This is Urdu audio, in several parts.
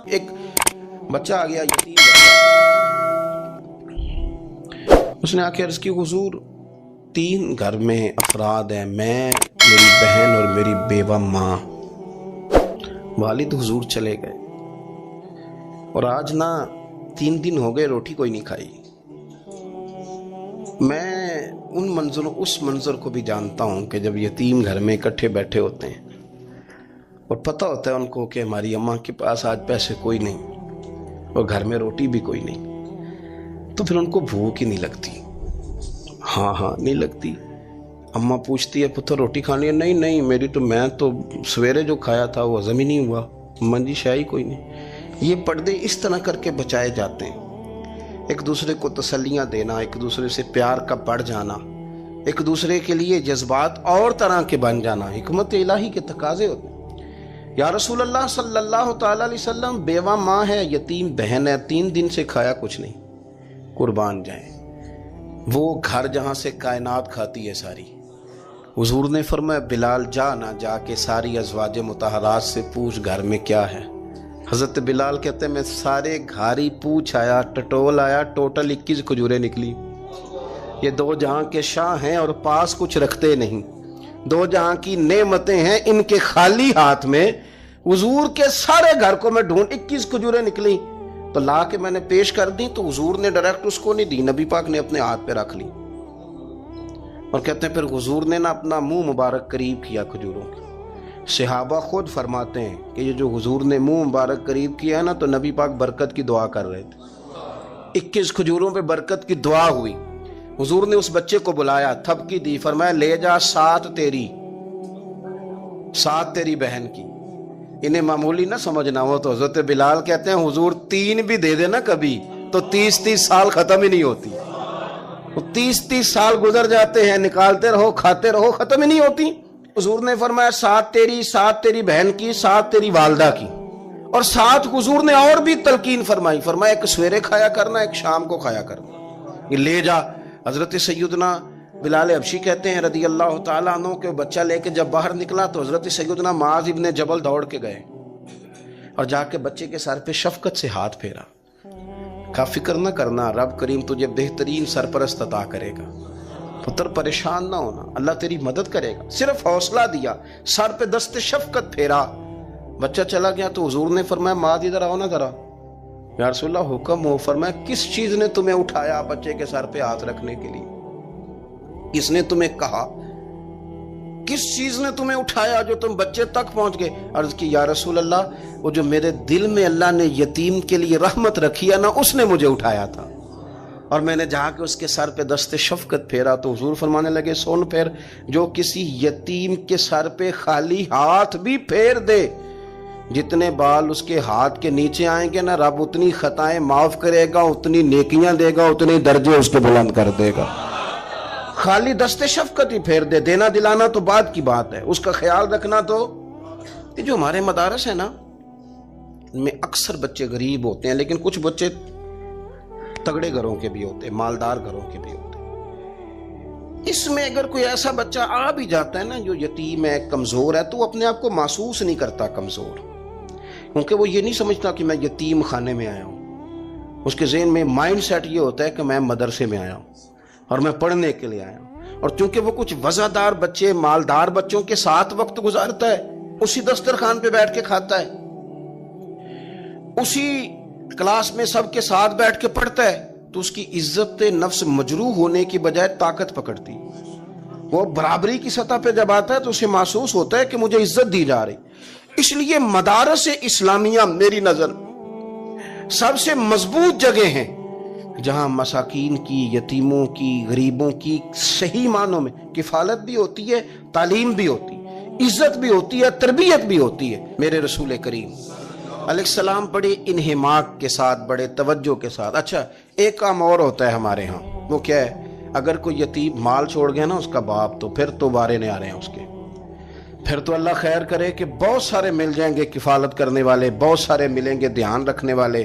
ایک بچہ آ گیا یتیم بچہ، اس نے آ کے عرض کی حضور 3 گھر میں افراد ہیں، میں، میری بہن اور میری بیوہ ماں، والد حضور چلے گئے اور آج نہ 3 دن ہو گئے روٹی کوئی نہیں کھائی۔ میں اس منظر کو بھی جانتا ہوں کہ جب یتیم گھر میں اکٹھے بیٹھے ہوتے ہیں اور پتہ ہوتا ہے ان کو کہ ہماری اماں کے پاس آج پیسے کوئی نہیں اور گھر میں روٹی بھی کوئی نہیں، تو پھر ان کو بھوک ہی نہیں لگتی۔ ہاں نہیں لگتی۔ اماں پوچھتی ہے پتر روٹی کھانی ہے؟ نہیں میں تو سویرے جو کھایا تھا وہ ہضم ہی نہیں ہوا، اماں جی شاہی کوئی نہیں۔ یہ پردے اس طرح کر کے بچائے جاتے ہیں، ایک دوسرے کو تسلیاں دینا، ایک دوسرے سے پیار کا بڑھ جانا، ایک دوسرے کے لیے جذبات اور طرح کے بن جانا، حکمت الہی کے تقاضے ہوتے ہیں۔ یا رسول اللہ صلی اللہ تعالی علیہ وسلم، بیوہ ماں ہے، یتیم بہن ہے، 3 دن سے کھایا کچھ نہیں، قربان جائیں۔ وہ گھر جہاں سے کائنات کھاتی ہے ساری، حضور نے فرمایا بلال جا کے ساری ازواج مطہرات سے پوچھ گھر میں کیا ہے۔ حضرت بلال کہتے ہیں میں سارے گھاری پوچھ آیا، ٹٹول آیا، ٹوٹل 21 کھجوریں نکلی۔ یہ 2 جہاں کے شاہ ہیں اور پاس کچھ رکھتے نہیں، 2 جہاں کی نعمتیں ہیں، ان کے خالی ہاتھ میں حضور کے سارے گھر کو میں ڈھونڈ 21 کھجوریں نکلی تو لا کے میں نے پیش کر دی، تو حضور نے ڈائریکٹ اس کو نہیں دی، نبی پاک نے اپنے ہاتھ پہ رکھ لی۔ اور کہتے ہیں پھر حضور نے نا اپنا منہ مبارک قریب کیا کھجوروں کے۔ صحابہ خود فرماتے ہیں کہ یہ جو حضور نے منہ مبارک قریب کیا نا تو نبی پاک برکت کی دعا کر رہے تھے، 21 کھجوروں پہ برکت کی دعا ہوئی۔ حضور نے اس بچے کو بلایا، تھپکی دی، فرمایا لے جا 7 تیری بہن کی۔ انہیں معمولی نہ سمجھنا ہو تو حضرت بلال کہتے ہیں حضور 3 بھی دے دینا کبھی تو 30 سال ختم ہی نہیں ہوتی، 30 سال گزر جاتے ہیں، نکالتے رہو کھاتے رہو، ختم ہی نہیں ہوتی۔ حضور نے فرمایا 7 تیری بہن کی، 7 تیری والدہ کی، اور 7 حضور نے اور بھی تلقین فرمایا ایک سویرے کھایا کرنا، ایک شام کو کھایا کرنا، یہ لے جا۔ حضرت سیدنا بلال حبشی کہتے ہیں رضی اللہ تعالیٰ عنہ کہ بچہ لے کے جب باہر نکلا تو حضرت سیدنا معاذ ابن جبل دوڑ کے گئے اور جا کے بچے کے سر پہ شفقت سے ہاتھ پھیرا، کہا فکر نہ کرنا، رب کریم تجھے بہترین سرپرست عطا کرے گا، پتر پریشان نہ ہونا، اللہ تیری مدد کرے گا۔ صرف حوصلہ دیا، سر پہ دست شفقت پھیرا، بچہ چلا گیا تو حضور نے فرمایا معاذ ادھر آؤ نا ذرا۔ یا رسول اللہ حکم ہو۔ فرمایا کس چیز نے تمہیں اٹھایا بچے کے سر پہ ہاتھ رکھنے کے لیے؟ کس نے تمہیں کہا؟ کس چیز نے تمہیں اٹھایا جو تم بچے تک پہنچ گئے؟ عرض کی یا رسول اللہ وہ جو میرے دل میں اللہ نے یتیم کے لیے رحمت رکھی ہے نا، اس نے مجھے اٹھایا تھا، اور میں نے جا کے اس کے سر پہ دست شفقت پھیرا تو حضور فرمانے لگے سن پھر، جو کسی یتیم کے سر پہ خالی ہاتھ بھی پھیر دے، جتنے بال اس کے ہاتھ کے نیچے آئیں گے نا، رب اتنی خطائیں معاف کرے گا، اتنی نیکیاں دے گا، اتنے درجے اس کے بلند کر دے گا۔ خالی دست شفقت ہی پھیر دے، دینا دلانا تو بعد کی بات ہے، اس کا خیال رکھنا تو۔ یہ جو ہمارے مدارس ہیں نا، ان میں اکثر بچے غریب ہوتے ہیں، لیکن کچھ بچے تگڑے گھروں کے بھی ہوتے ہیں، مالدار گھروں کے بھی ہوتے ہیں۔ اس میں اگر کوئی ایسا بچہ آ بھی جاتا ہے نا جو یتیم ہے، کمزور ہے، تو وہ اپنے آپ کو محسوس نہیں کرتا کمزور، کیونکہ وہ یہ نہیں سمجھتا کہ میں یتیم خانے میں آیا ہوں۔ اس کے ذہن میں مائنڈ سیٹ یہ ہوتا ہے کہ میں مدرسے میں آیا ہوں اور میں پڑھنے کے لیے آیا ہوں، اور چونکہ وہ کچھ وزادار بچے، مالدار بچوں کے ساتھ وقت گزارتا ہے، اسی دسترخوان پہ بیٹھ کے کھاتا ہے، اسی کلاس میں سب کے ساتھ بیٹھ کے پڑھتا ہے، تو اس کی عزت نفس مجروح ہونے کی بجائے طاقت پکڑتی۔ وہ برابری کی سطح پہ جب آتا ہے تو اسے محسوس ہوتا ہے کہ مجھے عزت دی جا رہی۔ اس لیے مدارس اسلامیہ میری نظر سب سے مضبوط جگہ ہیں جہاں مساکین کی، یتیموں کی، غریبوں کی صحیح معنوں میں کفالت بھی ہوتی ہے، تعلیم بھی ہوتی ہے، عزت بھی ہوتی ہے، تربیت بھی ہوتی ہے۔ میرے رسول کریم علیہ السلام بڑے انہماک کے ساتھ، بڑے توجہ کے ساتھ۔ اچھا ایک کام اور ہوتا ہے ہمارے ہاں، وہ کیا ہے؟ اگر کوئی یتیم مال چھوڑ گیا نا اس کا باپ، تو پھر تو بارے نہیں آ رہے ہیں اس کے، پھر تو اللہ خیر کرے کہ بہت سارے مل جائیں گے کفالت کرنے والے، بہت سارے ملیں گے دھیان رکھنے والے،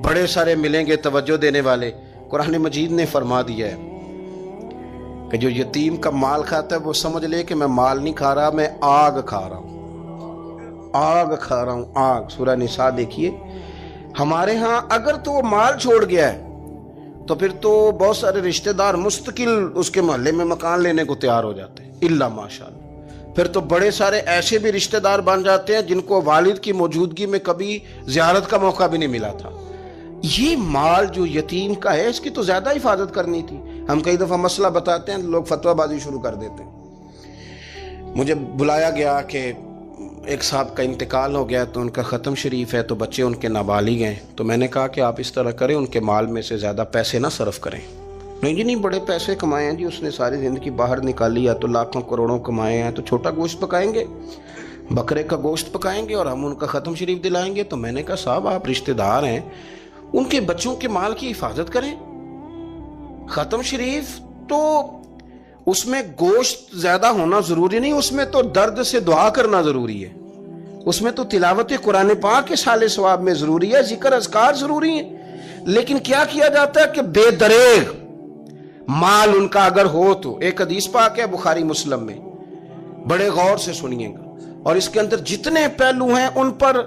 بڑے سارے ملیں گے توجہ دینے والے۔ قرآن مجید نے فرما دیا ہے کہ جو یتیم کا مال کھاتا ہے وہ سمجھ لے کہ میں مال نہیں کھا رہا، میں آگ کھا رہا ہوں، آگ کھا رہا ہوں، آگ۔ سورہ نساء دیکھیے ہمارے ہاں اگر تو وہ مال چھوڑ گیا ہے تو پھر تو بہت سارے رشتہ دار مستقل اس کے محلے میں مکان لینے کو تیار ہو جاتے ہیں، الا ماشاءاللہ۔ پھر تو بڑے سارے ایسے بھی رشتہ دار بن جاتے ہیں جن کو والد کی موجودگی میں کبھی زیارت کا موقع بھی نہیں ملا تھا۔ یہ مال جو یتیم کا ہے اس کی تو زیادہ حفاظت کرنی تھی۔ ہم کئی دفعہ مسئلہ بتاتے ہیں، لوگ فتویٰ بازی شروع کر دیتے ہیں۔ مجھے بلایا گیا کہ ایک صاحب کا انتقال ہو گیا تو ان کا ختم شریف ہے، تو بچے ان کے نابالغ ہیں، تو میں نے کہا کہ آپ اس طرح کریں، ان کے مال میں سے زیادہ پیسے نہ صرف کریں۔ نہیں جی نہیں، بڑے پیسے کمائے ہیں جی اس نے، ساری زندگی باہر نکالی ہے تو لاکھوں کروڑوں کمائے ہیں، تو چھوٹا گوشت پکائیں گے، بکرے کا گوشت پکائیں گے اور ہم ان کا ختم شریف دلائیں گے۔ تو میں نے کہا صاحب آپ رشتہ دار ہیں، ان کے بچوں کے مال کی حفاظت کریں۔ ختم شریف تو اس میں گوشت زیادہ ہونا ضروری نہیں، اس میں تو درد سے دعا کرنا ضروری ہے، اس میں تو تلاوت قرآن پاک کے سال ثواب میں ضروری ہے، ذکر اذکار ضروری ہیں۔ لیکن کیا کیا جاتا ہے کہ بے دریغ مال ان کا اگر ہو تو، ایک حدیث پاک ہے بخاری مسلم میں، بڑے غور سے سنیے گا اور اس کے اندر جتنے پہلو ہیں ان پر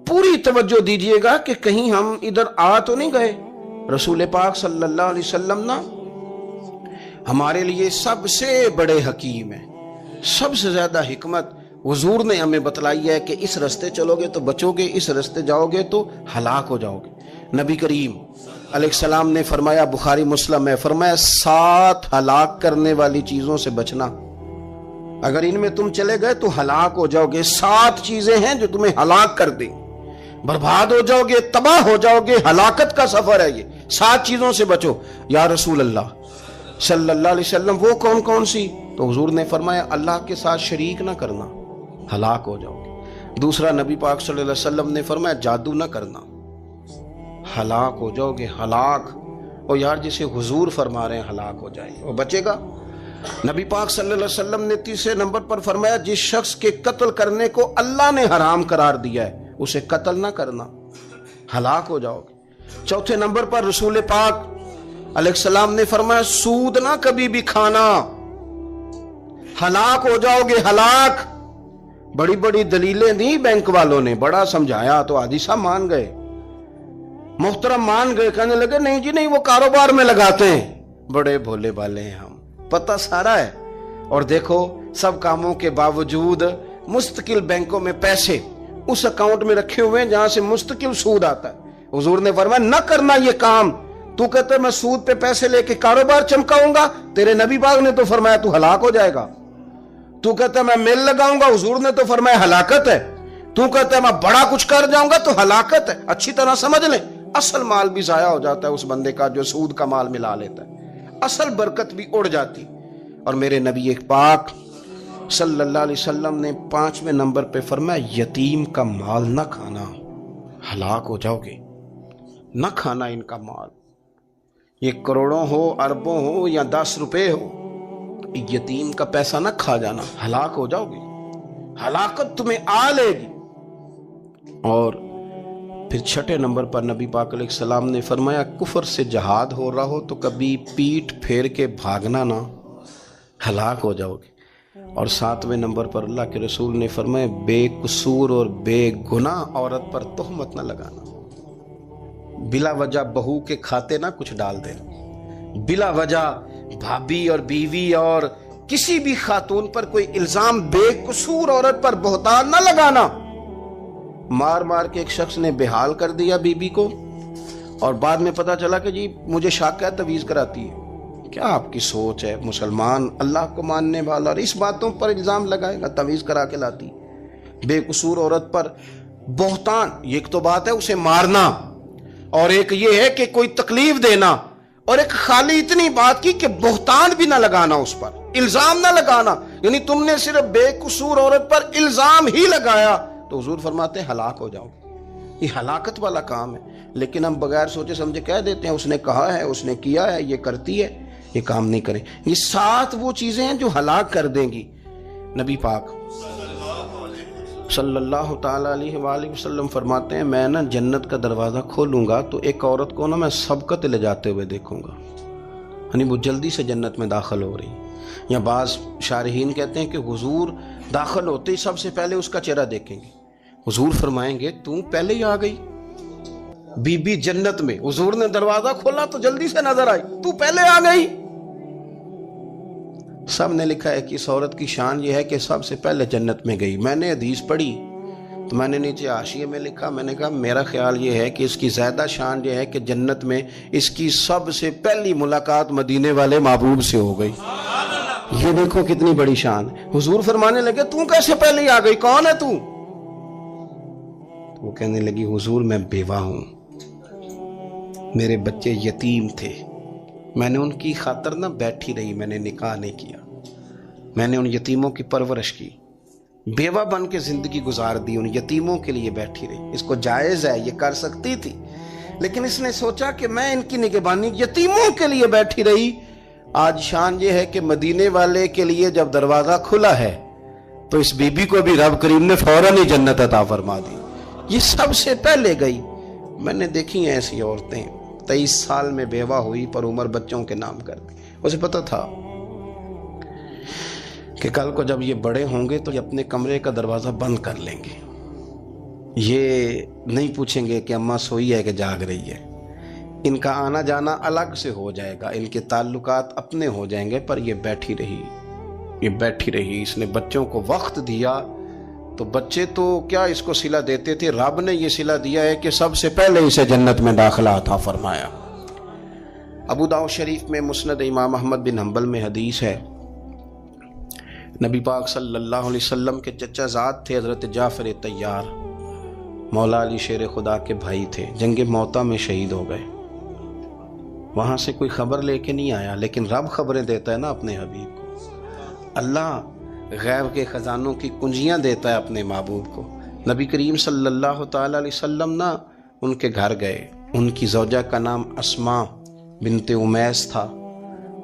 پوری توجہ دیجیے گا کہ کہیں ہم ادھر آ تو نہیں گئے۔ رسول پاک صلی اللہ علیہ وسلم نا ہمارے لیے سب سے بڑے حکیم ہیں، سب سے زیادہ حکمت حضور نے ہمیں بتلائی ہے کہ اس رستے چلو گے تو بچو گے، اس رستے جاؤ گے تو ہلاک ہو جاؤ گے۔ نبی کریم علیہ السلام نے فرمایا، بخاری مسلم میں فرمایا، 7 ہلاک کرنے والی چیزوں سے بچنا، اگر ان میں تم چلے گئے تو ہلاک ہو جاؤ گے۔ 7 چیزیں ہیں جو تمہیں ہلاک کر دیں، برباد ہو جاؤ گے، تباہ ہو جاؤ گے، ہلاکت کا سفر ہے یہ، 7 چیزوں سے بچو۔ یا رسول اللہ صلی اللہ علیہ وسلم وہ کون کون سی؟ تو حضور نے فرمایا اللہ کے ساتھ شریک نہ کرنا، ہلاک ہو جاؤ گے۔ دوسرا نبی پاک صلی اللہ علیہ وسلم نے فرمایا جادو نہ کرنا، ہلاک ہو جاؤ گے، ہلاک۔ اور یار جسے حضور فرما رہے ہیں ہلاک ہو جائے وہ بچے گا؟ نبی پاک صلی اللہ علیہ وسلم نے تیسرے نمبر پر فرمایا جس شخص کے قتل کرنے کو اللہ نے حرام قرار دیا ہے اسے قتل نہ کرنا، ہلاک ہو جاؤ گے۔ چوتھے نمبر پر رسول پاک علیہ السلام نے فرمایا سود نہ کبھی بھی کھانا، ہلاک ہو جاؤ گے، ہلاک۔ بڑی بڑی دلیلیں دی بینک والوں نے، بڑا سمجھایا تو عادی صاحب مان گئے، محترم مان گئے، کہنے لگے نہیں جی نہیں وہ کاروبار میں لگاتے ہیں۔ بڑے بھولے بالے ہیں ہم، پتہ سارا ہے۔ اور دیکھو سب کاموں کے باوجود مستقل بینکوں میں پیسے اس اکاؤنٹ میں رکھے ہوئے ہیں جہاں سے مستقل سود آتا ہے۔ حضور نے فرمایا نہ کرنا یہ کام۔ تو کہتا ہے میں سود پہ پیسے لے کے کاروبار چمکاؤں گا، تیرے نبی پاک نے تو فرمایا تو ہلاک ہو جائے گا۔ تو کہتا ہے میں میل لگاؤں گا، حضور نے تو فرمایا ہلاکت ہے۔ تو کہتا ہے میں بڑا کچھ کر جاؤں گا تو ہلاکت ہے۔ اچھی طرح سمجھ لیں، اصل مال بھی ضائع ہو جاتا ہے اس بندے کا جو سود کا مال ملا لیتا ہے، اصل برکت بھی اڑ جاتی۔ اور میرے نبی پاک صلی اللہ علیہ وسلم نے 5ویں نمبر پہ فرمایا یتیم کا مال نہ کھانا، ہلاک ہو جاؤ گے۔ نہ کھانا ان کا مال، یہ کروڑوں ہو، اربوں ہو یا 10 روپے ہو، یتیم کا پیسہ نہ کھا جانا، ہلاک ہو جاؤ گے، ہلاکت تمہیں آ لے گی۔ اور پھر 6 نمبر پر نبی پاک علیہ السلام نے فرمایا کفر سے جہاد ہو رہا ہو تو کبھی پیٹ پھیر کے بھاگنا نہ، ہلاک ہو جاؤ گے۔ اور 7ویں نمبر پر اللہ کے رسول نے فرمایا بے قصور اور بے گناہ عورت پر تہمت نہ لگانا، بلا وجہ بہو کے کھاتے نہ کچھ ڈال دینا، بلا وجہ بھابی اور بیوی اور کسی بھی خاتون پر کوئی الزام بے قصور عورت پر بہتان نہ لگانا۔ مار مار کے ایک شخص نے بحال کر دیا بیوی کو اور بعد میں پتا چلا کہ جی مجھے شک ہے تویز کراتی ہے۔ کیا آپ کی سوچ ہے؟ مسلمان اللہ کو ماننے والا اور اس باتوں پر الزام لگائے گا تویز کرا کے لاتی؟ بے قصور عورت پر بہتان، ایک تو بات ہے اسے مارنا اور ایک یہ ہے کہ کوئی تکلیف دینا، اور ایک خالی اتنی بات کی کہ بہتان بھی نہ لگانا، اس پر الزام نہ لگانا، یعنی تم نے صرف بے قصور عورت پر الزام ہی لگایا تو حضور فرماتے ہیں ہلاک ہو جاؤ۔ یہ ہلاکت والا کام ہے، لیکن ہم بغیر سوچے سمجھے کہہ دیتے ہیں اس نے کہا ہے، اس نے کیا ہے، یہ کرتی ہے، یہ کام نہیں کریں۔ یہ 7 وہ چیزیں ہیں جو ہلاک کر دیں گی۔ نبی پاک صلی اللہ تعالیٰ علیہ وآلہ وسلم فرماتے ہیں میں نا جنت کا دروازہ کھولوں گا تو ایک عورت کو نا میں سبقت لے جاتے ہوئے دیکھوں گا، یعنی وہ جلدی سے جنت میں داخل ہو رہی۔ یا بعض شارحین کہتے ہیں کہ حضور داخل ہوتے ہی سب سے پہلے اس کا چہرہ دیکھیں گے، حضور فرمائیں گے تو پہلے ہی آ گئی، بی بی جنت میں، حضور نے دروازہ کھولا تو جلدی سے نظر آئی، تو پہلے آ گئی۔ سب نے لکھا ہے کہ اس عورت کی شان یہ ہے کہ سب سے پہلے جنت میں گئی۔ میں نے حدیث پڑھی تو میں نے نیچے حاشیے میں لکھا، میں نے کہا میرا خیال یہ ہے کہ اس کی زیادہ شان یہ ہے کہ جنت میں اس کی سب سے پہلی ملاقات مدینے والے محبوب سے ہو گئی۔ یہ دیکھو کتنی بڑی شان۔ حضور فرمانے لگے تو کیسے پہلے آ گئی، کون ہے تو؟ وہ کہنے لگی حضور میں بیوہ ہوں، میرے بچے یتیم تھے، میں نے ان کی خاطر نہ بیٹھی رہی، میں نے نکاح نہیں کیا، میں نے ان یتیموں کی پرورش کی، بیوہ بن کے زندگی گزار دی، ان یتیموں کے لیے بیٹھی رہی۔ اس کو جائز ہے، یہ کر سکتی تھی، لیکن اس نے سوچا کہ میں ان کی نگہبانی یتیموں کے لیے بیٹھی رہی۔ آج شان یہ ہے کہ مدینے والے کے لیے جب دروازہ کھلا ہے تو اس بی بی کو بھی رب کریم نے فوراً ہی جنت عطا فرما دی۔ یہ سب سے پہلے گئی۔ میں نے دیکھی ہیں ایسی عورتیں 23 سال میں بیوہ ہوئی پر عمر بچوں کے نام کر دی۔ اسے پتہ تھا کہ کل کو جب یہ بڑے ہوں گے تو یہ اپنے کمرے کا دروازہ بند کر لیں گے، یہ نہیں پوچھیں گے کہ اماں سوئی ہے کہ جاگ رہی ہے، ان کا آنا جانا الگ سے ہو جائے گا، ان کے تعلقات اپنے ہو جائیں گے، پر یہ بیٹھی رہی۔ اس نے بچوں کو وقت دیا تو بچے تو کیا اس کو صلہ دیتے تھے، رب نے یہ صلہ دیا ہے کہ سب سے پہلے اسے جنت میں داخلہ عطا فرمایا۔ ابو داؤد شریف میں مسند امام احمد بن حنبل میں حدیث ہے، نبی پاک صلی اللہ علیہ وسلم کے چچا زاد تھے حضرت جعفر طیار، مولا علی شیر خدا کے بھائی تھے، جنگ موتا میں شہید ہو گئے۔ وہاں سے کوئی خبر لے کے نہیں آیا، لیکن رب خبریں دیتا ہے نا اپنے حبیب کو، اللہ غیب کے خزانوں کی کنجیاں دیتا ہے اپنے محبوب کو۔ نبی کریم صلی اللہ تعالی علیہ وسلم نا ان کے گھر گئے، ان کی زوجہ کا نام اسماء بنت امیس تھا۔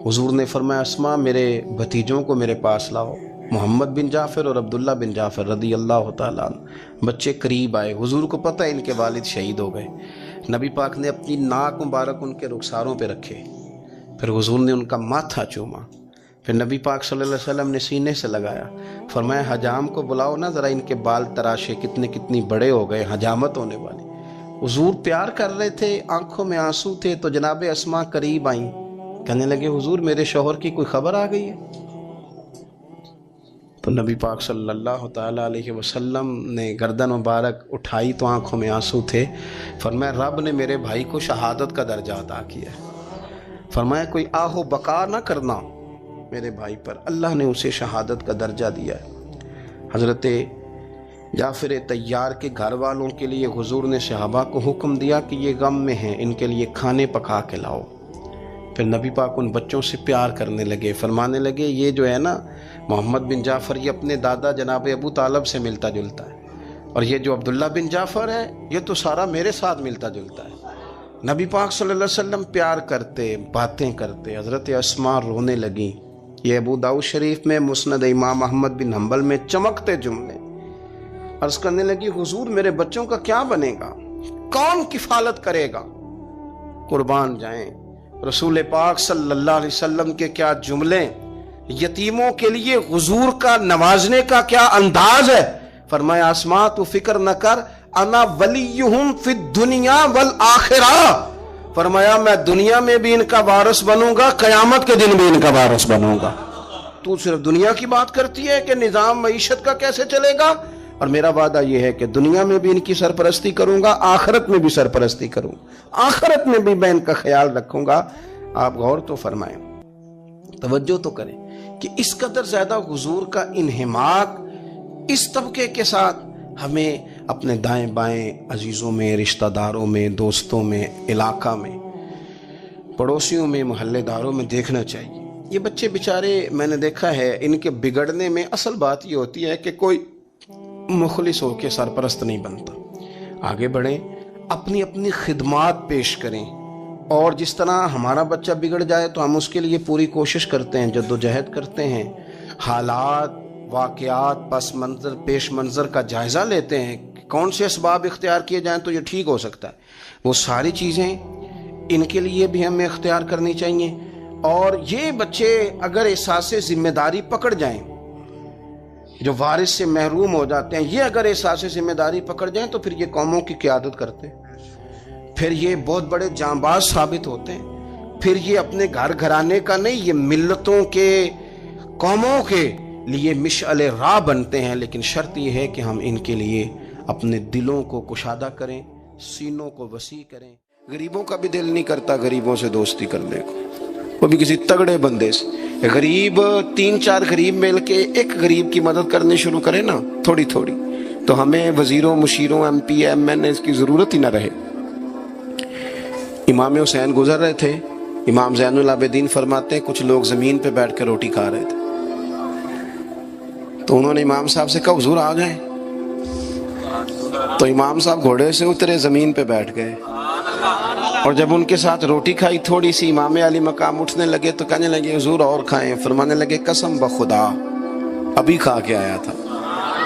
حضور نے فرمایا اسماء میرے بھتیجوں کو میرے پاس لاؤ، محمد بن جعفر اور عبداللہ بن جعفر رضی اللہ تعالیٰ عنہ۔ بچے قریب آئے، حضور کو پتہ ان کے والد شہید ہو گئے۔ نبی پاک نے اپنی ناک مبارک ان کے رخساروں پہ رکھے، پھر حضور نے ان کا ماتھا چوما، پھر نبی پاک صلی اللہ علیہ وسلم نے سینے سے لگایا، فرمایا حجام کو بلاؤ نا ذرا، ان کے بال تراشے کتنی بڑے ہو گئے، حجامت ہونے والی۔ حضور پیار کر رہے تھے، آنکھوں میں آنسو تھے، تو جناب اسماء قریب آئیں، کہنے لگے حضور میرے شوہر کی کوئی خبر آ گئی ہے؟ تو نبی پاک صلی اللہ تعالیٰ علیہ وسلم نے گردن مبارک اٹھائی تو آنکھوں میں آنسو تھے، فرمایا رب نے میرے بھائی کو شہادت کا درجہ عطا کیا ہے، فرمایا کوئی آہ و بقا نہ کرنا میرے بھائی پر، اللہ نے اسے شہادت کا درجہ دیا ہے۔ حضرت جعفر طیار کے گھر والوں کے لیے حضور نے صحابہ کو حکم دیا کہ یہ غم میں ہیں، ان کے لیے کھانے پکا کے لاؤ۔ پھر نبی پاک ان بچوں سے پیار کرنے لگے، فرمانے لگے یہ جو ہے نا محمد بن جعفر یہ اپنے دادا جناب ابو طالب سے ملتا جلتا ہے، اور یہ جو عبداللہ بن جعفر ہے یہ تو سارا میرے ساتھ ملتا جلتا ہے۔ نبی پاک صلی اللہ علیہ وسلم پیار کرتے، باتیں کرتے، حضرت اسماء رونے لگیں۔ یہ ابو داؤد شریف میں مسند امام احمد بن حنبل میں چمکتے جملے۔ عرض کرنے لگی حضور میرے بچوں کا کیا بنے گا، کون کفالت کرے گا؟ قربان جائیں رسول پاک صلی اللہ علیہ وسلم کے کیا جملے، یتیموں کے لیے حضور کا نوازنے کا کیا انداز ہے۔ فرمایا اسماء تو فکر نہ کر، انا ولیہم فی الدنیا والآخرہ، فرمایا میں دنیا میں بھی ان کا وارث بنوں گا، قیامت کے دن بھی ان کا وارث بنوں گا۔ تو صرف دنیا کی بات کرتی ہے کہ نظام معیشت کا کیسے چلے گا، اور میرا وعدہ یہ ہے کہ دنیا میں بھی ان کی سرپرستی کروں گا، آخرت میں بھی سرپرستی کروں، آخرت میں بھی میں ان کا خیال رکھوں گا۔ آپ غور تو فرمائیں، توجہ تو کریں کہ اس قدر زیادہ حضور کا انہماک اس طبقے کے ساتھ ہمیں اپنے دائیں بائیں عزیزوں میں، رشتہ داروں میں، دوستوں میں، علاقہ میں، پڑوسیوں میں، محلے داروں میں دیکھنا چاہیے۔ یہ بچے بیچارے میں نے دیکھا ہے، ان کے بگڑنے میں اصل بات یہ ہوتی ہے کہ کوئی مخلص ہو کے سرپرست نہیں بنتا۔ آگے بڑھیں، اپنی اپنی خدمات پیش کریں، اور جس طرح ہمارا بچہ بگڑ جائے تو ہم اس کے لیے پوری کوشش کرتے ہیں، جد و جہد کرتے ہیں، حالات، واقعات، پس منظر، پیش منظر کا جائزہ لیتے ہیں کہ کون سے اسباب اختیار کیے جائیں تو یہ ٹھیک ہو سکتا ہے۔ وہ ساری چیزیں ان کے لیے بھی ہمیں اختیار کرنی چاہیے۔ اور یہ بچے اگر احساس ذمہ داری پکڑ جائیں، جو وارث سے محروم ہو جاتے ہیں، یہ اگر احساس ذمہ داری پکڑ جائیں تو پھر یہ قوموں کی قیادت کرتے ہیں، پھر یہ بہت بڑے جانباز ثابت ہوتے ہیں، پھر یہ اپنے گھر گھرانے کا نہیں، یہ ملتوں کے، قوموں کے لیے مشعل راہ بنتے ہیں۔ لیکن شرط یہ ہے کہ ہم ان کے لیے اپنے دلوں کو کشادہ کریں، سینوں کو وسیع کریں۔ غریبوں کا بھی دل نہیں کرتا غریبوں سے دوستی کرنے کو، وہ بھی کسی تگڑے بندے سے۔ غریب 3-4 غریب مل کے ایک غریب کی مدد کرنے شروع کرے نا، تھوڑی تھوڑی، تو ہمیں وزیروں، مشیروں، ایم پی، ایم این اے کی ضرورت ہی نہ رہے۔ امام حسین گزر رہے تھے، امام زین العابدین فرماتے ہیں کچھ لوگ زمین پہ بیٹھ کے روٹی کھا رہے تھے، تو انہوں نے امام صاحب سے کہا حضور آ جائیں، تو امام صاحب گھوڑے سے اترے، زمین پہ بیٹھ گئے، اور جب ان کے ساتھ روٹی کھائی تھوڑی سی، امام علی مقام اٹھنے لگے تو کہنے لگے حضور اور کھائیں، فرمانے لگے قسم بخدا ابھی کھا کے آیا تھا،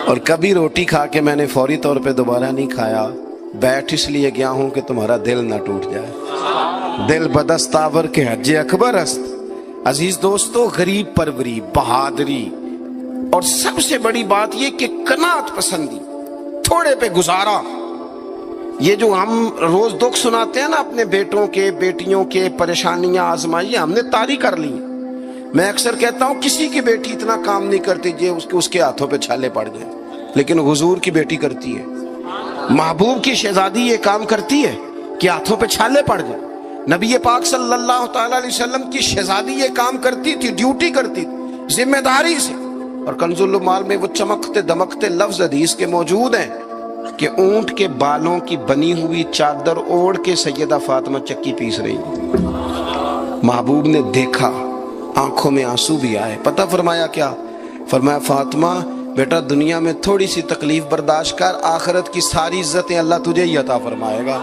اور کبھی روٹی کھا کے میں نے فوری طور پہ دوبارہ نہیں کھایا، بیٹھ اس لیے گیا ہوں کہ تمہارا دل نہ ٹوٹ جائے، دل بدستاور کے حج اکبر است۔ عزیز دوستو، غریب پروری، بہادری، اور سب سے بڑی بات یہ کہ قناعت پسندی، تھوڑے پہ گزارا۔ یہ جو ہم روز دکھ سناتے ہیں نا اپنے بیٹوں کے، بیٹیوں کے، پریشانیاں، آزمائیاں ہم نے طاری کر لی۔ میں اکثر کہتا ہوں کسی کی بیٹی اتنا کام نہیں کرتی اس کے ہاتھوں پہ چھالے پڑ جائیں، لیکن حضور کی بیٹی کرتی ہے، محبوب کی شہزادی یہ کام کرتی ہے کہ ہاتھوں پہ چھالے پڑ جائیں۔ نبی پاک صلی اللہ تعالی علیہ وسلم کی شہزادی یہ کام کرتی تھی، ڈیوٹی کرتی تھی ذمہ داری سے۔ اور کنز المال میں وہ چمکتے دمکتے لفظ حدیث کے موجود ہیں کہ اونٹ کے بالوں کی بنی ہوئی چادر اوڑھ کے سیدہ فاطمہ چکی پیس رہی، محبوب نے دیکھا، آنکھوں میں آنسو بھی آئے، پتہ فرمایا کیا؟ فرمایا فاطمہ بیٹا دنیا میں تھوڑی سی تکلیف برداشت کر، آخرت کی ساری عزتیں اللہ تجھے ہی عطا فرمائے گا۔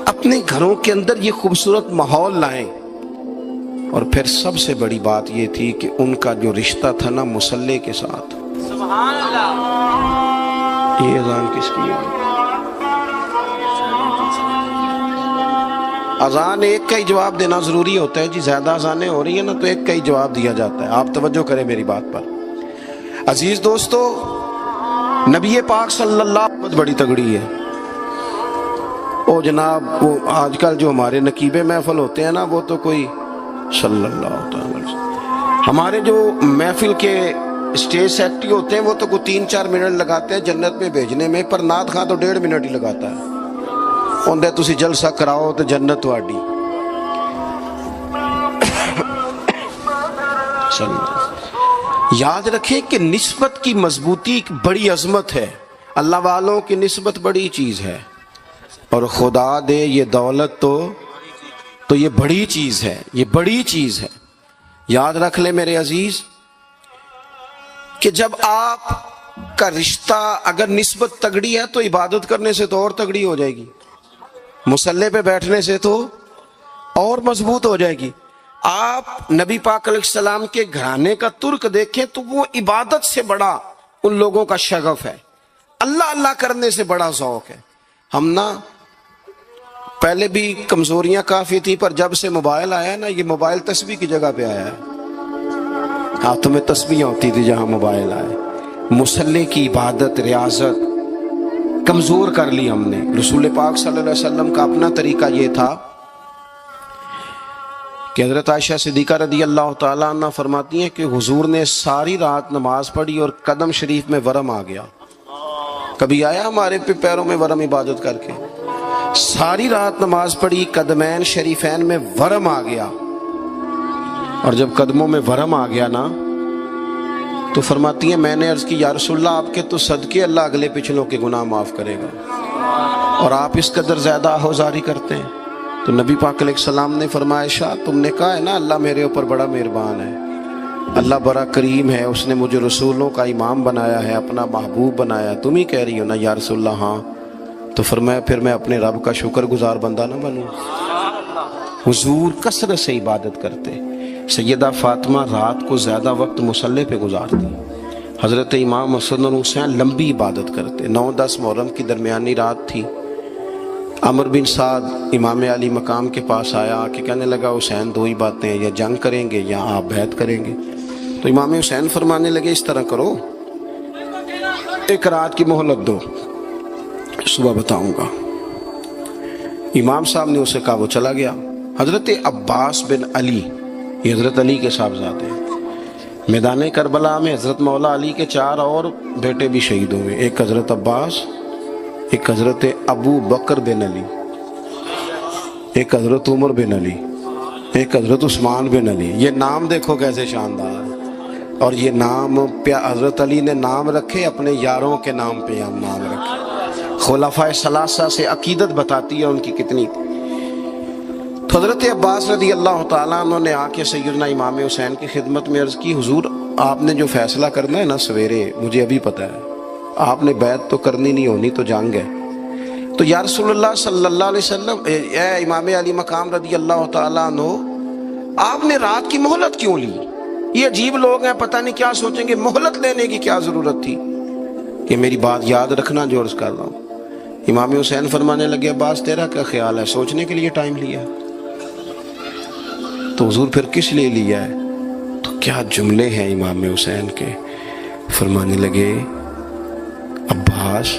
اپنے گھروں کے اندر یہ خوبصورت ماحول لائیں۔ اور پھر سب سے بڑی بات یہ تھی کہ ان کا جو رشتہ تھا نا مصلی کے ساتھ۔ سبحان اللہ۔ یہ اذان کس کی ہے؟ اذان ایک کا ہی جواب دینا ضروری ہوتا ہے جی، زیادہ اذانیں ہو رہی ہیں نا تو ایک کا ہی جواب دیا جاتا ہے، آپ توجہ کریں میری بات پر۔ عزیز دوستو، نبی پاک صلی اللہ علیہ وسلم بہت بڑی تگڑی ہے۔ او جناب، وہ آج کل جو ہمارے نقیب محفل ہوتے ہیں نا، وہ تو کوئی صلی اللہ علیہ وسلم، ہمارے جو محفل کے اسٹیج سیکٹری ہوتے ہیں وہ تو کوئی 3-4 منٹ لگاتے ہیں جنت میں بھیجنے میں، پر نعت خواں تو 1.5 منٹ ہی لگاتا ہے، اندے تسی جلسہ کراؤ تو جنت تہاڈی۔ یاد رکھیں کہ نسبت کی مضبوطی ایک بڑی عظمت ہے، اللہ والوں کی نسبت بڑی چیز ہے، اور خدا دے یہ دولت تو یہ بڑی چیز ہے، یہ بڑی چیز ہے۔ یاد رکھ لے میرے عزیز کہ جب آپ کا رشتہ اگر نسبت تگڑی ہے تو عبادت کرنے سے تو اور تگڑی ہو جائے گی، مصلی پہ بیٹھنے سے تو اور مضبوط ہو جائے گی۔ آپ نبی پاک علیہ السلام کے گھرانے کا ترک دیکھیں تو وہ عبادت سے بڑا ان لوگوں کا شغف ہے، اللہ اللہ کرنے سے بڑا ذوق ہے۔ ہم نا پہلے بھی کمزوریاں کافی تھی، پر جب سے موبائل آیا ہے نا، یہ موبائل تسبیح کی جگہ پہ آیا ہے، ہاتھوں میں تسبیح ہوتی تھی جہاں موبائل آئے۔ مصلی کی عبادت، ریاضت کمزور کر لی ہم نے۔ رسول پاک صلی اللہ علیہ وسلم کا اپنا طریقہ یہ تھا کہ حضرت عائشہ صدیقہ رضی اللہ تعالیٰ عنہ فرماتی ہیں کہ حضور نے ساری رات نماز پڑھی اور قدم شریف میں ورم آ گیا۔ کبھی آیا ہمارے پہ پیروں میں ورم عبادت کر کے؟ ساری رات نماز پڑھی، قدمین شریفین میں ورم آ گیا، اور جب قدموں میں ورم آ گیا نا تو فرماتی ہیں میں نے عرض کی یا رسول اللہ آپ کے تو صدقے اللہ اگلے پچھلوں کے گناہ معاف کرے گا، اور آپ اس قدر زیادہ آہوزاری کرتے ہیں۔ تو نبی پاک علیہ السلام نے فرمایا عائشہ تم نے کہا ہے نا اللہ میرے اوپر بڑا مہربان ہے، اللہ بڑا کریم ہے، اس نے مجھے رسولوں کا امام بنایا ہے، اپنا محبوب بنایا، تم ہی کہہ رہی ہو نا یا رسول اللہ؟ ہاں۔ تو فرمایا پھر میں اپنے رب کا شکر گزار بندہ نہ بنوں؟ حضور کثرت سے عبادت کرتے، سیدہ فاطمہ رات کو زیادہ وقت مصلی پہ گزارتی، حضرت امام حسن اور حسین لمبی عبادت کرتے۔ 9-10 محرم کی درمیانی رات تھی، عمر بن سعد امام علی مقام کے پاس آیا، آ کے کہنے لگا حسین 2 ہی باتیں ہیں، یا جنگ کریں گے یا آپ بیعت کریں گے۔ تو امام حسین فرمانے لگے اس طرح کرو، ایک رات کی مہلت دو، صبح بتاؤں گا۔ امام صاحب نے اسے کہا، وہ چلا گیا۔ حضرت عباس بن علی، یہ حضرت علی کے صاحبزادے ہیں، میدان کربلا میں حضرت مولا علی کے 4 اور بیٹے بھی شہید ہوئے، ایک حضرت عباس، ایک حضرت ابو بکر بن علی، ایک حضرت عمر بن علی، ایک حضرت عثمان بن علی۔ یہ نام دیکھو کیسے شاندار، اور یہ نام حضرت علی نے نام رکھے اپنے یاروں کے نام پہ، ہم نام رکھے۔ خلفائے ثلاثہ سے عقیدت بتاتی ہے ان کی کتنی۔ تو حضرت عباس رضی اللہ تعالیٰ عنہ نے آ کے سیدنا امام حسین کی خدمت میں عرض کی، حضور آپ نے جو فیصلہ کرنا ہے نا سویرے، مجھے ابھی پتہ ہے، آپ نے بیعت تو کرنی نہیں، ہونی تو جنگ ہے۔ تو یا رسول اللہ صلی اللہ علیہ وسلم، اے امام علی مقام رضی اللہ تعالیٰ عنہ، آپ نے رات کی مہلت کیوں لی؟ یہ عجیب لوگ ہیں، پتہ نہیں کیا سوچیں گے، مہلت لینے کی کیا ضرورت تھی؟ کہ میری بات یاد رکھنا جو عرض کر رہا ہوں۔ امام حسین فرمانے لگے، عباس تیرا کیا خیال ہے، سوچنے کے لیے ٹائم لیا؟ تو حضور پھر کس لیے لیا ہے؟ تو کیا جملے ہیں امام حسین کے، فرمانے لگے، عباس